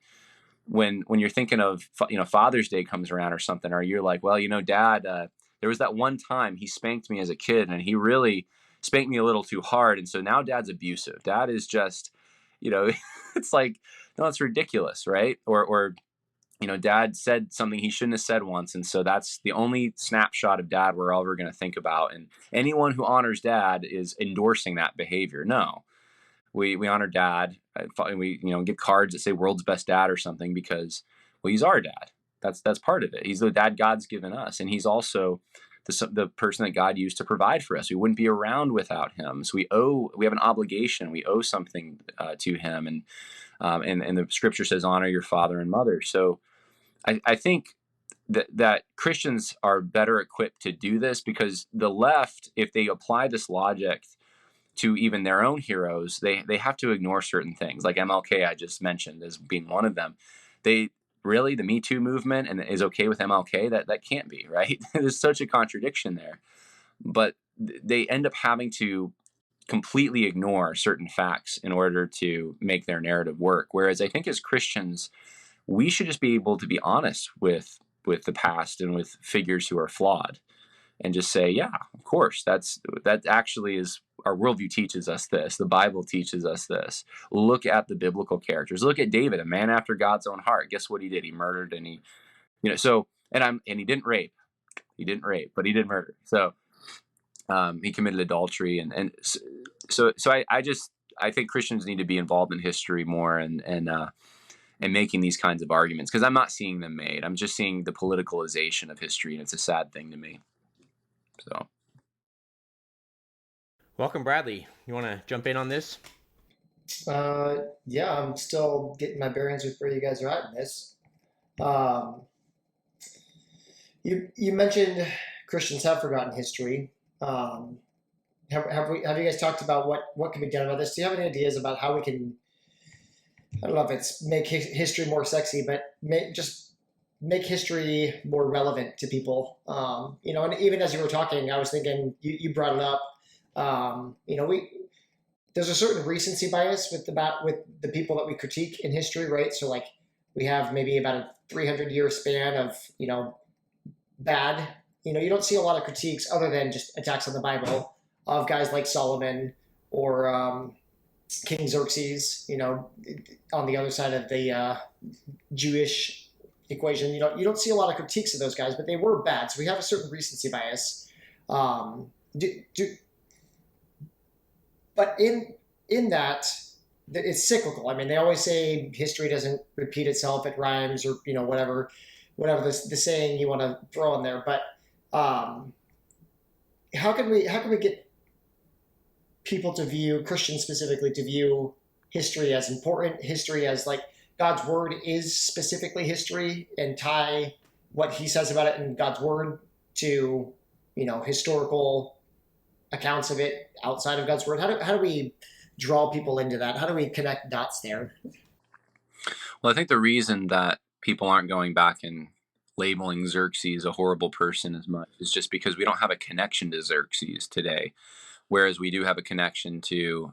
when you're thinking of, Father's Day comes around or something, or you're like, well, Dad, there was that one time he spanked me as a kid and he really spanked me a little too hard. And so now Dad's abusive. Dad is just, it's like, no, it's ridiculous. Right. Or Dad said something he shouldn't have said once. And so that's the only snapshot of Dad we're ever going to think about. And anyone who honors Dad is endorsing that behavior. No, we honor Dad. We, get cards that say world's best dad or something because, well, he's our dad. That's part of it. He's the dad God's given us. And he's also the person that God used to provide for us. We wouldn't be around without him. So we have an obligation. We owe something to him. And the scripture says, honor your father and mother. So I think that Christians are better equipped to do this because the left, if they apply this logic to even their own heroes, they have to ignore certain things, like MLK I just mentioned as being one of them. The Me Too movement and is okay with MLK? That can't be, right? There's such a contradiction there. But they end up having to completely ignore certain facts in order to make their narrative work. Whereas I think as Christians, we should just be able to be honest with the past and with figures who are flawed and just say, yeah, of course, that actually is, our worldview teaches us this. The Bible teaches us this. Look at the biblical characters. Look at David, a man after God's own heart. Guess what he did? He murdered and he he didn't rape. He didn't rape, but he did murder. So he committed adultery. And so I think Christians need to be involved in history more and making these kinds of arguments, because I'm not seeing them made. I'm just seeing the politicalization of history, and it's a sad thing to me. So, welcome, Bradley. You want to jump in on this? Yeah, I'm still getting my bearings with where you guys are at in this. You mentioned Christians have forgotten history. Have you guys talked about what can be done about this? Do you have any ideas about how we can, I don't know if it's make history more sexy, but make history more relevant to people? And even as you were talking, I was thinking, you brought it up. There's a certain recency bias with the people that we critique in history, right? So like we have maybe about a 300-year span of, bad, you don't see a lot of critiques other than just attacks on the Bible of guys like Solomon or King Xerxes, on the other side of the Jewish equation. You don't see a lot of critiques of those guys, but they were bad. So we have a certain recency bias. But in that, it's cyclical. I mean, they always say history doesn't repeat itself; it rhymes, or whatever the saying you want to throw in there. But how can we get people to view, Christians specifically, to view history as important, history as like God's word is specifically history, and tie what he says about it in God's word to historical accounts of it outside of God's word? How do we draw people into that? How do we connect dots there? Well, I think the reason that people aren't going back and labeling Xerxes a horrible person as much is just because we don't have a connection to Xerxes today, whereas we do have a connection to,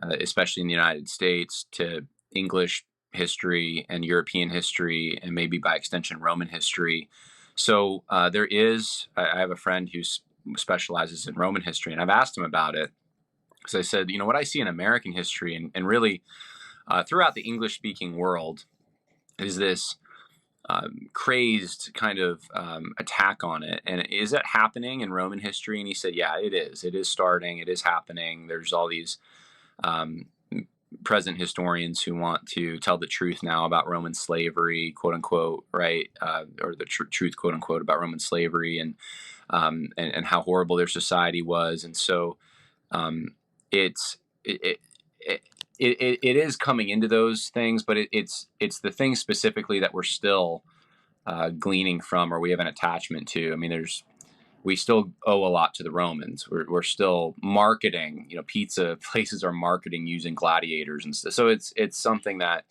especially in the United States, to English history and European history, and maybe by extension Roman history. So I have a friend who specializes in Roman history, and I've asked him about it because I said, what I see in American history and really throughout the English-speaking world is this crazed kind of attack on it. And is that happening in Roman history? And he said, yeah, it is. It is starting. It is happening. There's all these present historians who want to tell the truth now about Roman slavery, quote unquote, right? Or the truth, quote unquote, about Roman slavery and how horrible their society was. And so it's it, it, it is coming into those things, but it's the things specifically that we're still gleaning from, or we have an attachment to. I mean, we still owe a lot to the Romans. We're still marketing, pizza places are marketing using gladiators and stuff. So it's something that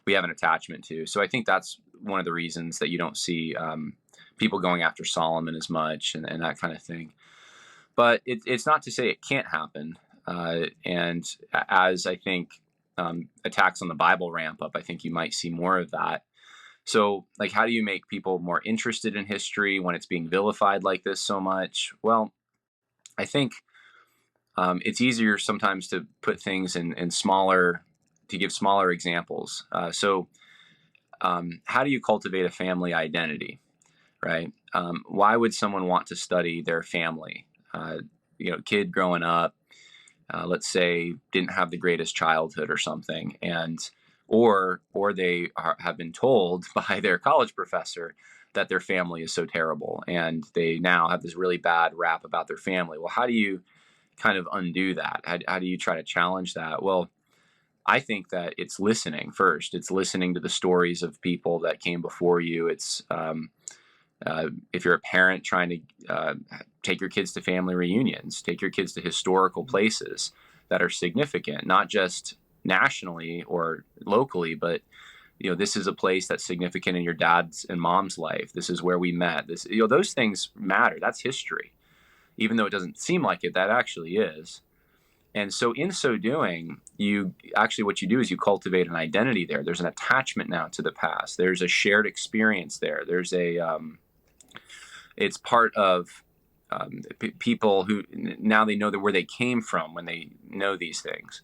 we have an attachment to. So I think that's one of the reasons that you don't see people going after Solomon as much and that kind of thing. But it's not to say it can't happen. And as I think attacks on the Bible ramp up, I think you might see more of that. So, like, how do you make people more interested in history when it's being vilified like this so much? Well, I think it's easier sometimes to put things in smaller, to give smaller examples. How do you cultivate a family identity, right? Why would someone want to study their family? Kid growing up, let's say, didn't have the greatest childhood or something, or they have been told by their college professor that their family is so terrible, and they now have this really bad rap about their family. Well, how do you kind of undo that? How do you try to challenge that? Well, I think that it's listening first. It's listening to the stories of people that came before you. It's if you're a parent trying to take your kids to family reunions, take your kids to historical places that are significant, not just nationally or locally, but this is a place that's significant in your dad's and mom's life. This is where we met. Those things matter. That's history, even though it doesn't seem like it. That actually is. And so in so doing, what you do is you cultivate an identity there. There's an attachment now to the past. There's a shared experience there. There's it's part of people who now they know where they came from when they know these things.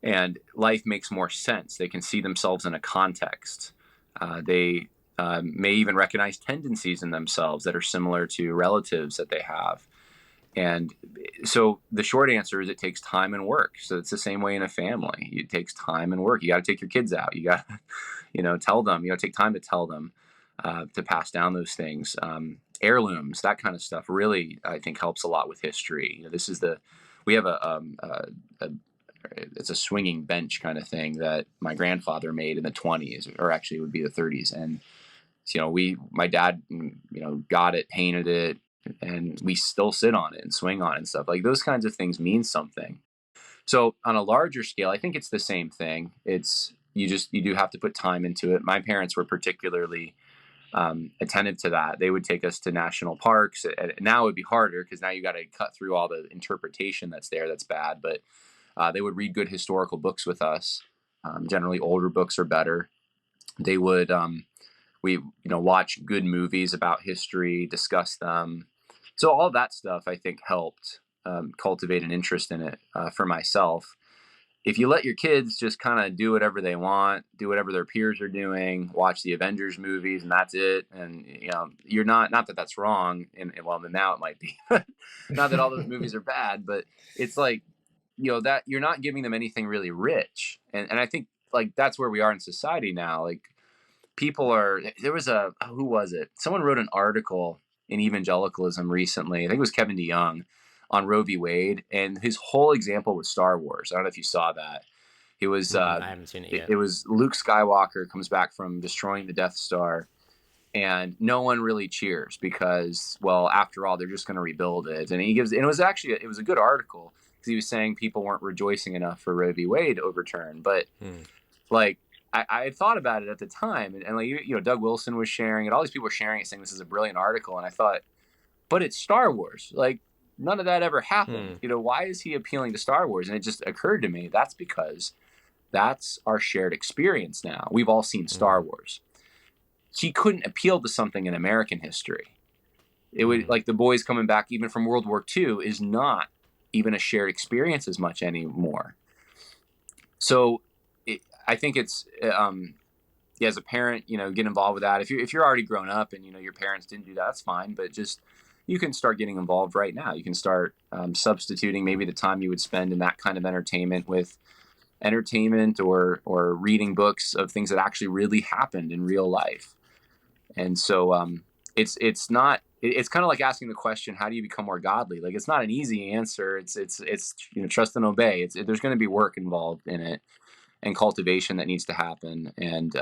And life makes more sense. They can see themselves in a context. They may even recognize tendencies in themselves that are similar to relatives that they have. And so the short answer is it takes time and work. So it's the same way in a family. It takes time and work. You got to take your kids out. You got to, tell them, take time to tell them, to pass down those things. Heirlooms, that kind of stuff really, I think, helps a lot with history. We have it's a swinging bench kind of thing that my grandfather made in the 20s, or actually it would be the 30s. And, my dad, got it, painted it, and we still sit on it and swing on it and stuff. Like, those kinds of things mean something. So on a larger scale, I think it's the same thing. You do have to put time into it. My parents were particularly attentive to that. They would take us to national parks. Now it would be harder because now you got to cut through all the interpretation that's there. That's bad. But they would read good historical books with us. Generally, older books are better. They would watch good movies about history, discuss them. So all that stuff, I think, helped cultivate an interest in it for myself. If you let your kids just kind of do whatever they want, do whatever their peers are doing, watch the Avengers movies, and that's it, and you're not that that's wrong, and well, now it might be, not that all those movies are bad, but it's like, that you're not giving them anything really rich, and I think, like, that's where we are in society now. Like, there was who was it? Someone wrote an article in Evangelicalism recently. I think it was Kevin DeYoung, on Roe v. Wade, and his whole example was Star Wars. I don't know if you saw that. It was I haven't seen it yet. It was Luke Skywalker comes back from destroying the Death Star, and no one really cheers because, well, after all, they're just going to rebuild it. And it was a good article because he was saying people weren't rejoicing enough for Roe v. Wade overturn. But like, I had thought about it at the time, and like, Doug Wilson was sharing it. All these people were sharing it, saying this is a brilliant article, and I thought, but it's Star Wars, like. None of that ever happened. Why is he appealing to Star Wars? And it just occurred to me, that's because that's our shared experience now. We've all seen Star Wars. He couldn't appeal to something in American history. It would, like, the boys coming back even from World War II is not even a shared experience as much anymore. So I think it's, as a parent, get involved with that. If you're already grown up and, your parents didn't do that, that's fine. But just, you can start getting involved right now. You can start substituting maybe the time you would spend in that kind of entertainment with entertainment or reading books of things that actually really happened in real life. And so it's not, it's kind of like asking the question, how do you become more godly? Like, it's not an easy answer. It's trust and obey. There's going to be work involved in it, and cultivation that needs to happen, and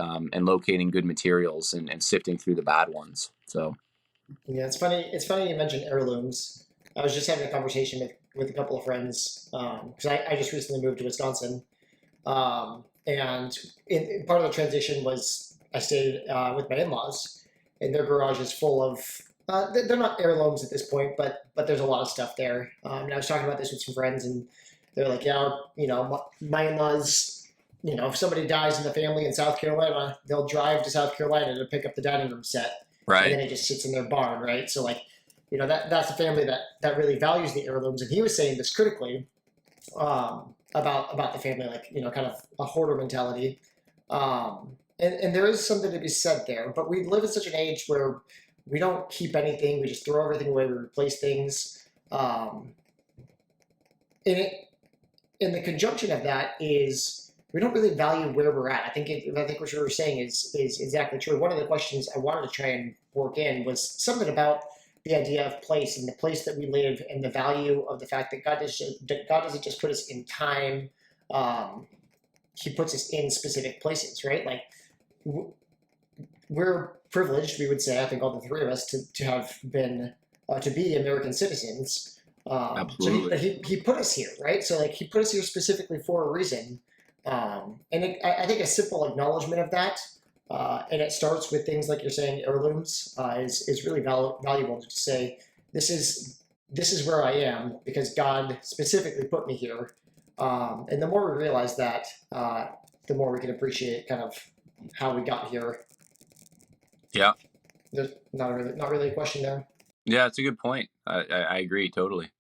locating good materials, and sifting through the bad ones. So Yeah, it's funny. It's funny you mentioned heirlooms. I was just having a conversation with a couple of friends because I just recently moved to Wisconsin, and part of the transition was I stayed with my in-laws, and their garage is full of. They're not heirlooms at this point, but there's a lot of stuff there. And I was talking about this with some friends, and they're like, yeah, my in-laws. If somebody dies in the family in South Carolina, they'll drive to South Carolina to pick up the dining room set, and then right. it just sits in their barn, right? So like, that's a family that really values the heirlooms, and he was saying this critically about the family, like kind of a hoarder mentality, and there is something to be said there. But we live in such an age where we don't keep anything; we just throw everything away, we replace things, and in the conjunction of that is we don't really value where we're at. I think what you were saying is exactly true. One of the questions I wanted to try and work in was something about the idea of place and the place that we live, and the value of the fact that God doesn't just put us in time. He puts us in specific places, right? Like we're privileged, we would say, I think all the three of us, to have been to be American citizens. Absolutely. He put us here, right? So like he put us here specifically for a reason, I think a simple acknowledgement of that, and it starts with things like you're saying, heirlooms, is really valuable to say this is where I am because God specifically put me here, and the more we realize that, the more we can appreciate kind of how we got here. Yeah. There's not really a question there. Yeah, it's a good point. I agree totally.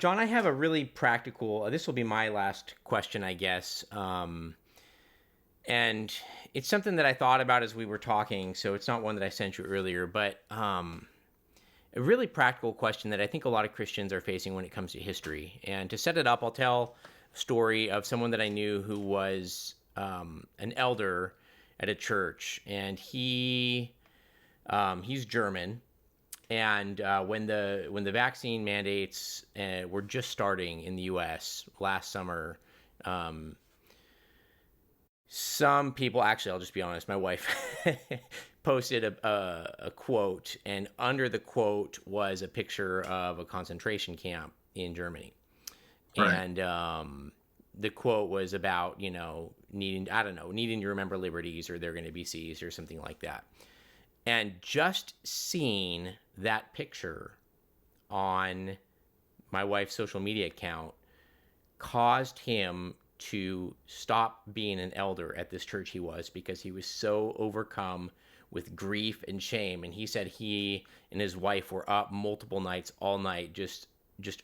John, I have a really practical. This will be my last question, I guess, and it's something that I thought about as we were talking. So it's not one that I sent you earlier, but a really practical question that I think a lot of Christians are facing when it comes to history. And to set it up, I'll tell a story of someone that I knew who was an elder at a church, and he's German. And when the vaccine mandates were just starting in the U.S. last summer, some people, actually, I'll just be honest, my wife posted a quote, and under the quote was a picture of a concentration camp in Germany. Right. And the quote was about, needing to remember liberties, or they're going to be seized, or something like that. And just seeing that picture on my wife's social media account caused him to stop being an elder at this church he was, because he was so overcome with grief and shame. And he said he and his wife were up multiple nights, all night, just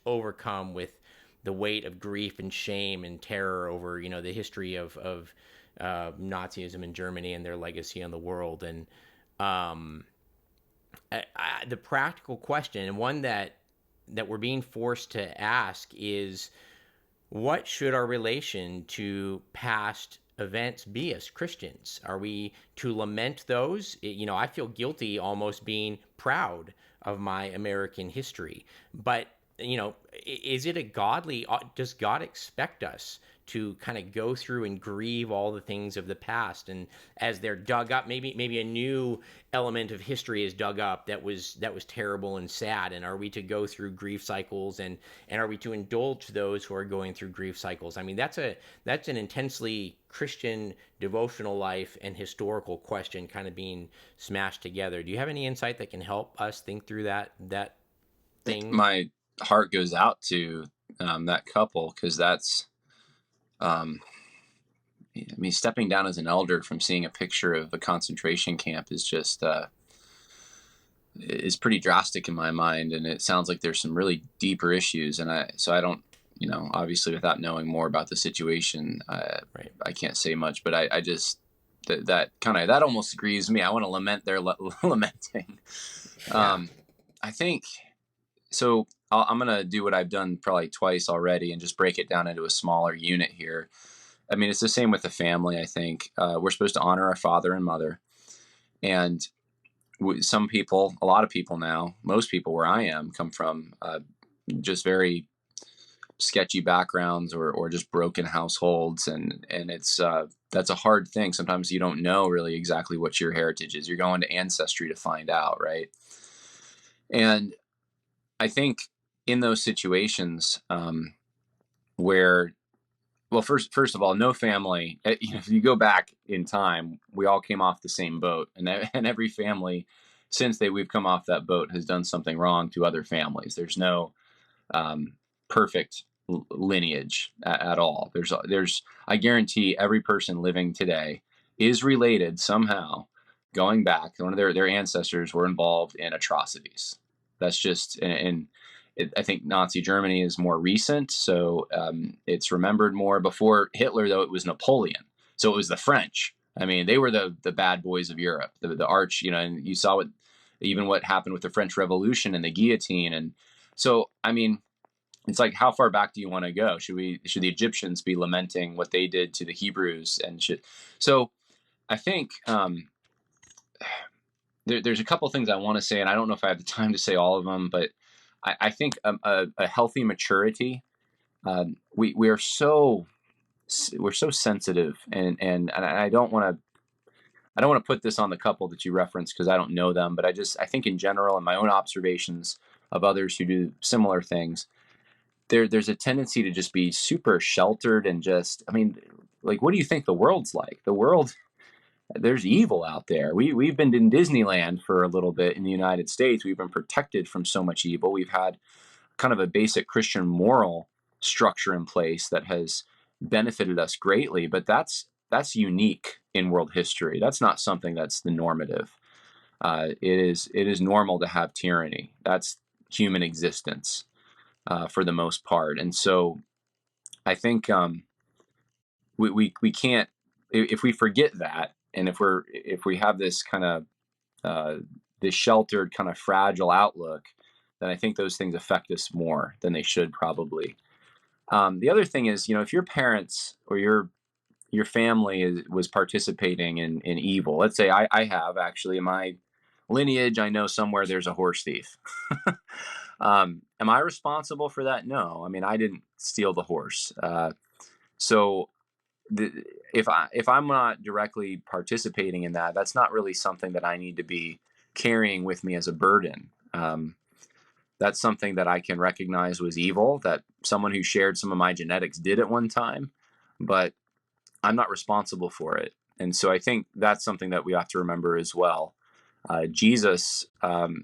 overcome with the weight of grief and shame and terror over, the history of Nazism in Germany and their legacy on the world. And the practical question, and one that we're being forced to ask, is what should our relation to past events be as Christians? Are we to lament those? I feel guilty almost being proud of my American history, but is it does God expect us to kind of go through and grieve all the things of the past, and as they're dug up, maybe a new element of history is dug up that was terrible and sad, and are we to go through grief cycles, and are we to indulge those who are going through grief cycles? I mean, that's an intensely Christian devotional life and historical question kind of being smashed together. Do you have any insight that can help us think through that thing? My heart goes out to that couple, because that's stepping down as an elder from seeing a picture of a concentration camp is just is pretty drastic in my mind, and it sounds like there's some really deeper issues, and I don't, obviously without knowing more about the situation, Right. I can't say much, but I just that almost grieves me. I want to lament their lamenting. Yeah. I think So I'm going to do what I've done probably twice already and just break it down into a smaller unit here. I mean, it's the same with the family, I think. We're supposed to honor our father and mother. And some people, a lot of people now, most people where I am, come from just very sketchy backgrounds or just broken households. And it's, that's a hard thing. Sometimes you don't know really exactly what your heritage is. You're going to Ancestry to find out, right? And I think in those situations where, well, first of all, no family. If you go back in time, we all came off the same boat, and every family since we've come off that boat has done something wrong to other families. There's no perfect lineage at all. There's I guarantee every person living today is related somehow. Going back, one of their ancestors were involved in atrocities. That's just and I think Nazi Germany is more recent, so it's remembered more. Before Hitler, though, it was Napoleon, so it was the French. I mean, they were the bad boys of Europe, the arch, and you saw what happened with the French Revolution and the guillotine, and so I mean, it's like, how far back do you want to go? Should the Egyptians be lamenting what they did to the Hebrews and should? So I think there's a couple of things I want to say, and I don't know if I have the time to say all of them, but I think a healthy maturity. We're so sensitive, and I don't want to put this on the couple that you referenced because I don't know them, but I think in general, in my own observations of others who do similar things, there's a tendency to just be super sheltered and just, I mean, like, what do you think the world's like? The world, there's evil out there. We've been in Disneyland for a little bit in the United States. We've been protected from so much evil. We've had kind of a basic Christian moral structure in place that has benefited us greatly, but that's unique in world history. That's not something that's the normative. It is normal to have tyranny. That's human existence for the most part, and so I think we can't, if we forget that, and if we have this kind of this sheltered kind of fragile outlook, then I think those things affect us more than they should probably. The other thing is, if your parents or your family was participating in evil, let's say I have actually in my lineage, I know somewhere there's a horse thief. Am I responsible for that? No. I mean, I didn't steal the horse. So if I'm not directly participating in that, that's not really something that I need to be carrying with me as a burden. That's something that I can recognize was evil, that someone who shared some of my genetics did at one time, but I'm not responsible for it. And so I think that's something that we have to remember as well. Jesus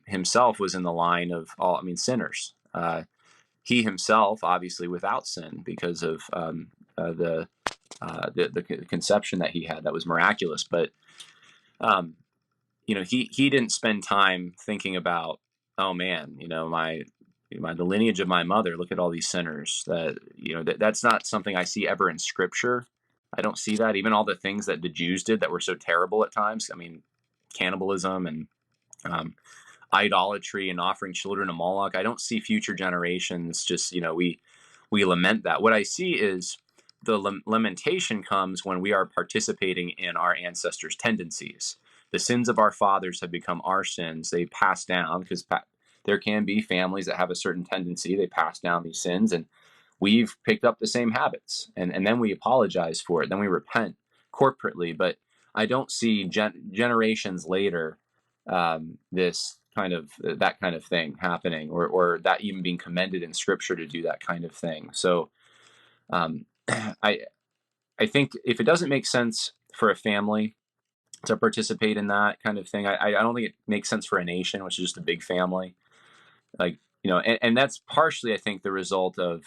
himself was in the line of sinners. He himself, obviously, without sin, because of the conception that he had, that was miraculous. But he didn't spend time thinking about, oh man, the lineage of my mother. Look at all these sinners. That's not something I see ever in Scripture. I don't see that. Even all the things that the Jews did that were so terrible at times. I mean, cannibalism and idolatry and offering children to Moloch. I don't see future generations just, we lament that. What I see is the lamentation comes when we are participating in our ancestors' tendencies. The sins of our fathers have become our sins. They pass down because there can be families that have a certain tendency. They pass down these sins, and we've picked up the same habits, and then we apologize for it. Then we repent corporately. But I don't see generations later that kind of thing happening, or that even being commended in Scripture to do that kind of thing. So I think if it doesn't make sense for a family to participate in that kind of thing, I don't think it makes sense for a nation, which is just a big family. Like, and that's partially, I think, the result of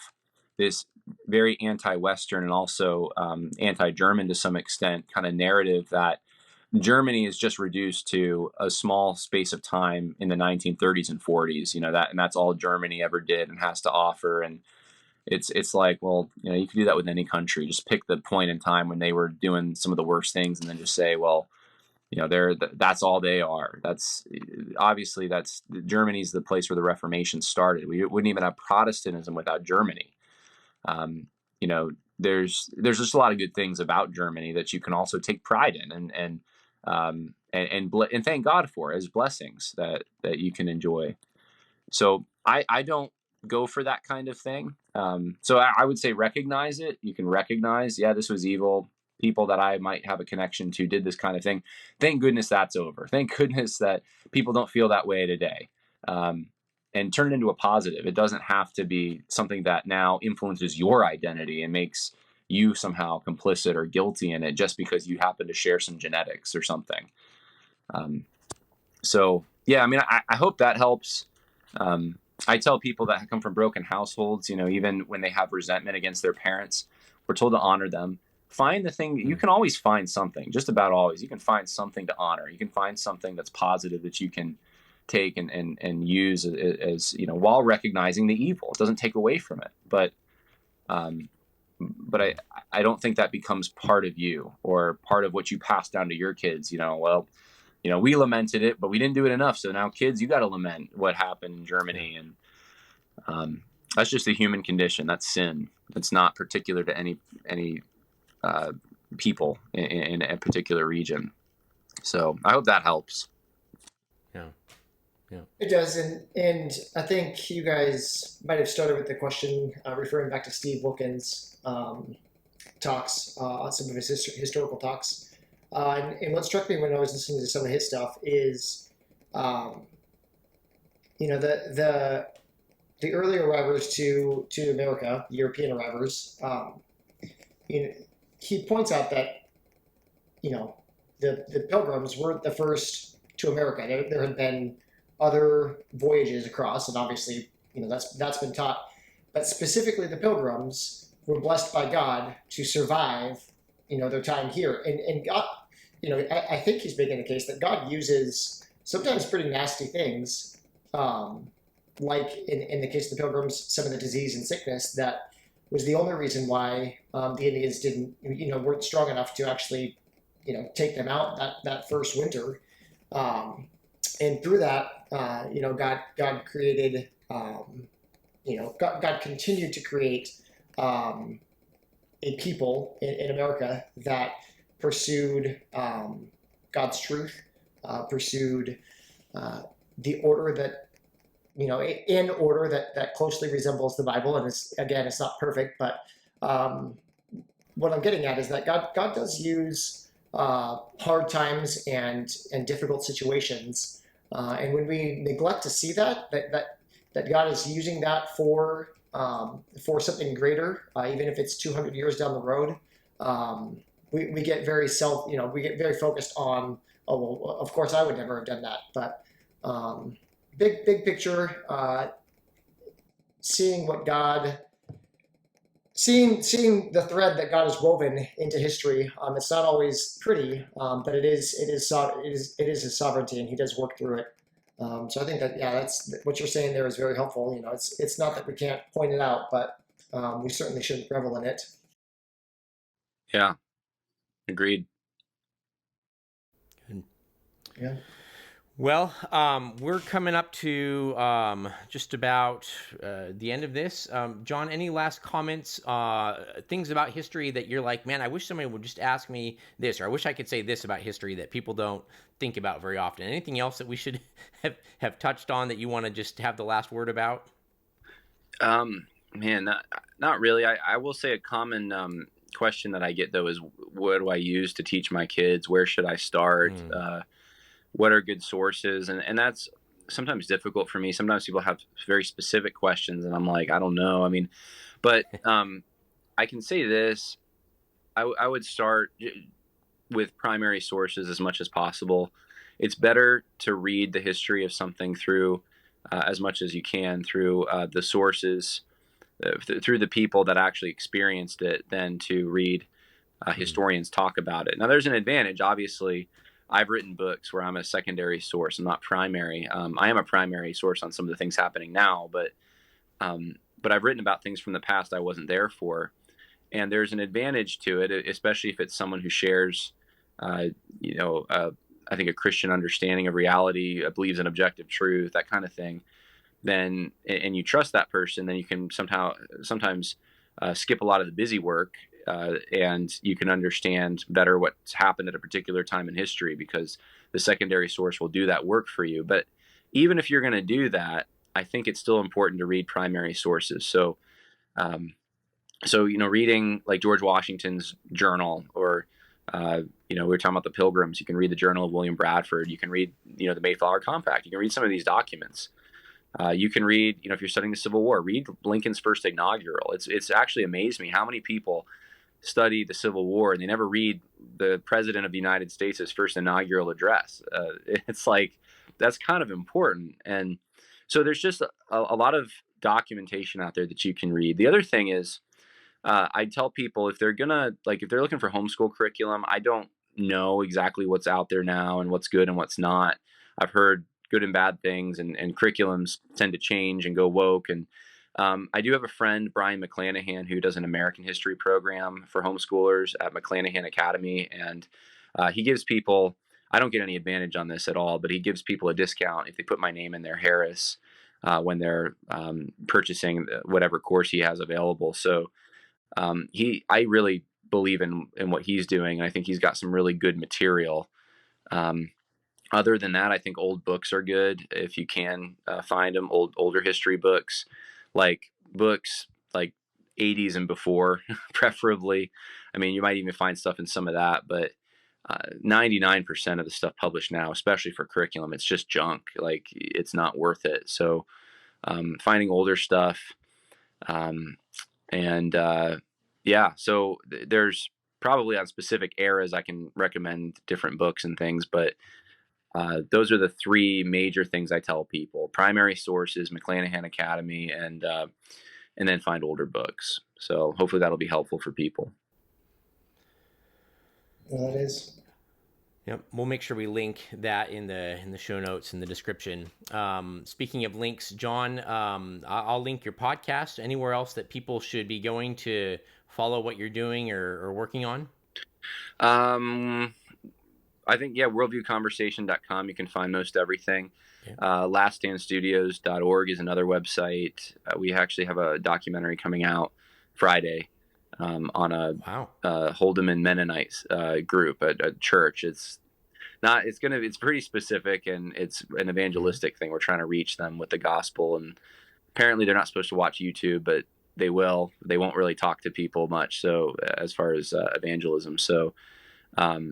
this very anti-Western and also anti-German to some extent kind of narrative that Germany is just reduced to a small space of time in the 1930s and 40s, and that's all Germany ever did and has to offer. And it's like, well, you can do that with any country. Just pick the point in time when they were doing some of the worst things and then just say, well, that's all they are. That's obviously Germany's the place where the Reformation started. We wouldn't even have Protestantism without Germany. You know, there's just a lot of good things about Germany that you can also take pride in and thank God for as blessings that you can enjoy. So I don't go for that kind of thing. So I would say recognize it. You can recognize, yeah, this was evil. People that I might have a connection to did this kind of thing. Thank goodness that's over. Thank goodness that people don't feel that way today. And turn it into a positive. It doesn't have to be something that now influences your identity and makes you somehow complicit or guilty in it just because you happen to share some genetics or something. So yeah, I mean, I hope that helps. I tell people that come from broken households, even when they have resentment against their parents, we're told to honor them. Find the thing. You can always find something, just about always. You can find something to honor. You can find something that's positive that you can take and use as while recognizing the evil. It doesn't take away from it, but I don't think that becomes part of you or part of what you pass down to your kids. We lamented it, but we didn't do it enough. So now, kids, you got to lament what happened in Germany, and that's just the human condition. That's sin. It's not particular to any people in a particular region. So I hope that helps. Yeah. It does, and I think you guys might have started with the question referring back to Steve Wilkins' talks on some of his historical talks. And what struck me when I was listening to some of his stuff is, the early arrivals to America, European arrivals. He points out that the Pilgrims weren't the first to America. There had been other voyages across, and obviously that's been taught. But specifically, the Pilgrims were blessed by God to survive their time here, and God. I think he's making the case that God uses sometimes pretty nasty things, like in the case of the Pilgrims, some of the disease and sickness that was the only reason why the Indians weren't strong enough to actually, take them out that first winter. And through that, God created, God continued to create a people in America that pursued God's truth, pursued the order that, in order that closely resembles the Bible. And it's not perfect, but what I'm getting at is that God does use hard times and difficult situations. And when we neglect to see that God is using that for something greater, even if it's 200 years down the road, we get very we get very focused on, oh, well, of course I would never have done that. But big picture, seeing the thread that God has woven into history. It's not always pretty, but it is his sovereignty, and he does work through it. So I think that, that's what you're saying there is very helpful. It's not that we can't point it out, but we certainly shouldn't revel in it. Yeah. Agreed. Good. Yeah. Well, we're coming up to just about the end of this. John, any last comments, things about history that you're like, man, I wish somebody would just ask me this, or I wish I could say this about history that people don't think about very often? Anything else that we should have touched on that you want to just have the last word about? Man, not really. I will say a common question that I get, though, is what do I use to teach my kids? Where should I start? What are good sources? And that's sometimes difficult for me. Sometimes people have very specific questions, and I'm like, I don't know. I mean, but I can say this. I would start with primary sources as much as possible. It's better to read the history of something through as much as you can through the sources, through the people that actually experienced it, than to read historians talk about it. Now, there's an advantage. Obviously, I've written books where I'm a secondary source. I'm not primary. I am a primary source on some of the things happening now, but I've written about things from the past I wasn't there for. And there's an advantage to it, especially if it's someone who shares, I think, a Christian understanding of reality, believes in objective truth, that kind of thing, then, and you trust that person, then you can sometimes skip a lot of the busy work, and you can understand better what's happened at a particular time in history, because the secondary source will do that work for you. But even if you're going to do that, I think it's still important to read primary sources. So, reading like George Washington's journal, or we were talking about the Pilgrims. You can read the Journal of William Bradford. You can read, the Mayflower Compact. You can read some of these documents. You can read, if you're studying the Civil War, read Lincoln's first inaugural. It's actually amazed me how many people study the Civil War and they never read the President of the United States' first inaugural address. It's like, that's kind of important. And so there's just a lot of documentation out there that you can read. The other thing is, I tell people, if they're looking for homeschool curriculum, I don't know exactly what's out there now and what's good and what's not. I've heard good and bad things, and curriculums tend to change and go woke. And I do have a friend, Brian McClanahan, who does an American history program for homeschoolers at McClanahan Academy. And he gives people, I don't get any advantage on this at all, but he gives people a discount if they put my name in their Harris when they're purchasing whatever course he has available. So I really believe in what he's doing. And I think he's got some really good material. Other than that, I think old books are good if you can find them. Older history books, like 80s and before, preferably. I mean, you might even find stuff in some of that, but 99% of the stuff published now, especially for curriculum, it's just junk. Like, it's not worth it. So finding older stuff, so there's probably on specific eras I can recommend different books and things, but those are the three major things I tell people: primary sources, McClanahan Academy, and then find older books. So hopefully that'll be helpful for people. Well, that is. Yep, we'll make sure we link that in the show notes in the description. Speaking of links, Jon, I'll link your podcast. Anywhere else that people should be going to follow what you're doing or working on? I think, worldviewconversation.com. You can find most everything. Yeah. Laststandstudios.org is another website. We actually have a documentary coming out Friday on a Holdeman Mennonite group at a church. It's pretty specific, and it's an evangelistic thing. We're trying to reach them with the gospel, and apparently they're not supposed to watch YouTube, but they will. They won't really talk to people much. So as far as evangelism. So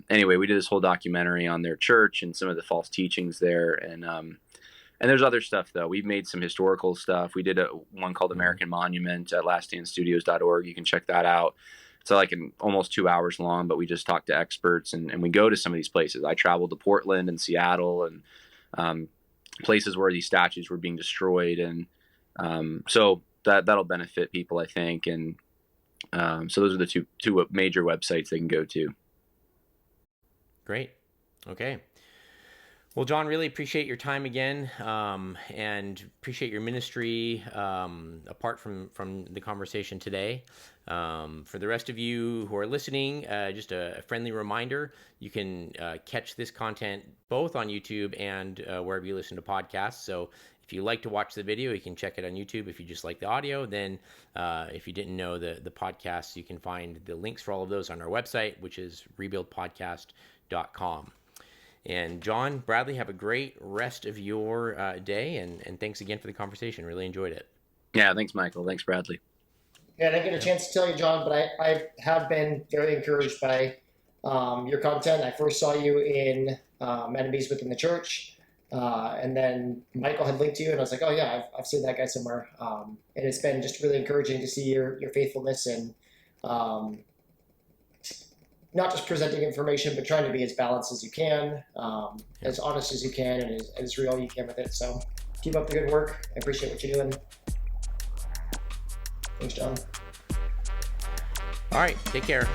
anyway, we did this whole documentary on their church and some of the false teachings there. And there's other stuff, though. We've made some historical stuff. We did one called American Monument at laststandstudios.org. You can check that out. It's like almost 2 hours long, but we just talk to experts, and we go to some of these places. I traveled to Portland and Seattle and places where these statues were being destroyed. And so that'll benefit people, I think. And so those are the two major websites they can go to. Great. Okay. Well, Jon, really appreciate your time again, and appreciate your ministry apart from the conversation today. For the rest of you who are listening, just a friendly reminder, you can catch this content both on YouTube and wherever you listen to podcasts. So if you like to watch the video, you can check it on YouTube. If you just like the audio, then if you didn't know the podcasts, you can find the links for all of those on our website, which is rebuildpodcast.com. And Jon, Bradley, have a great rest of your day, and thanks again for the conversation. Really enjoyed it. Yeah, thanks, Michael. Thanks, Bradley. Yeah, I didn't get a chance to tell you, Jon, but I have been very encouraged by your content. I first saw you in Enemies Within the Church, and then Michael had linked you, and I was like, oh yeah, I've seen that guy somewhere. And it's been just really encouraging to see your faithfulness and not just presenting information, but trying to be as balanced as you can, as honest as you can, and as real you can with it. So keep up the good work. I appreciate what you're doing. Thanks, Jon. All right, take care.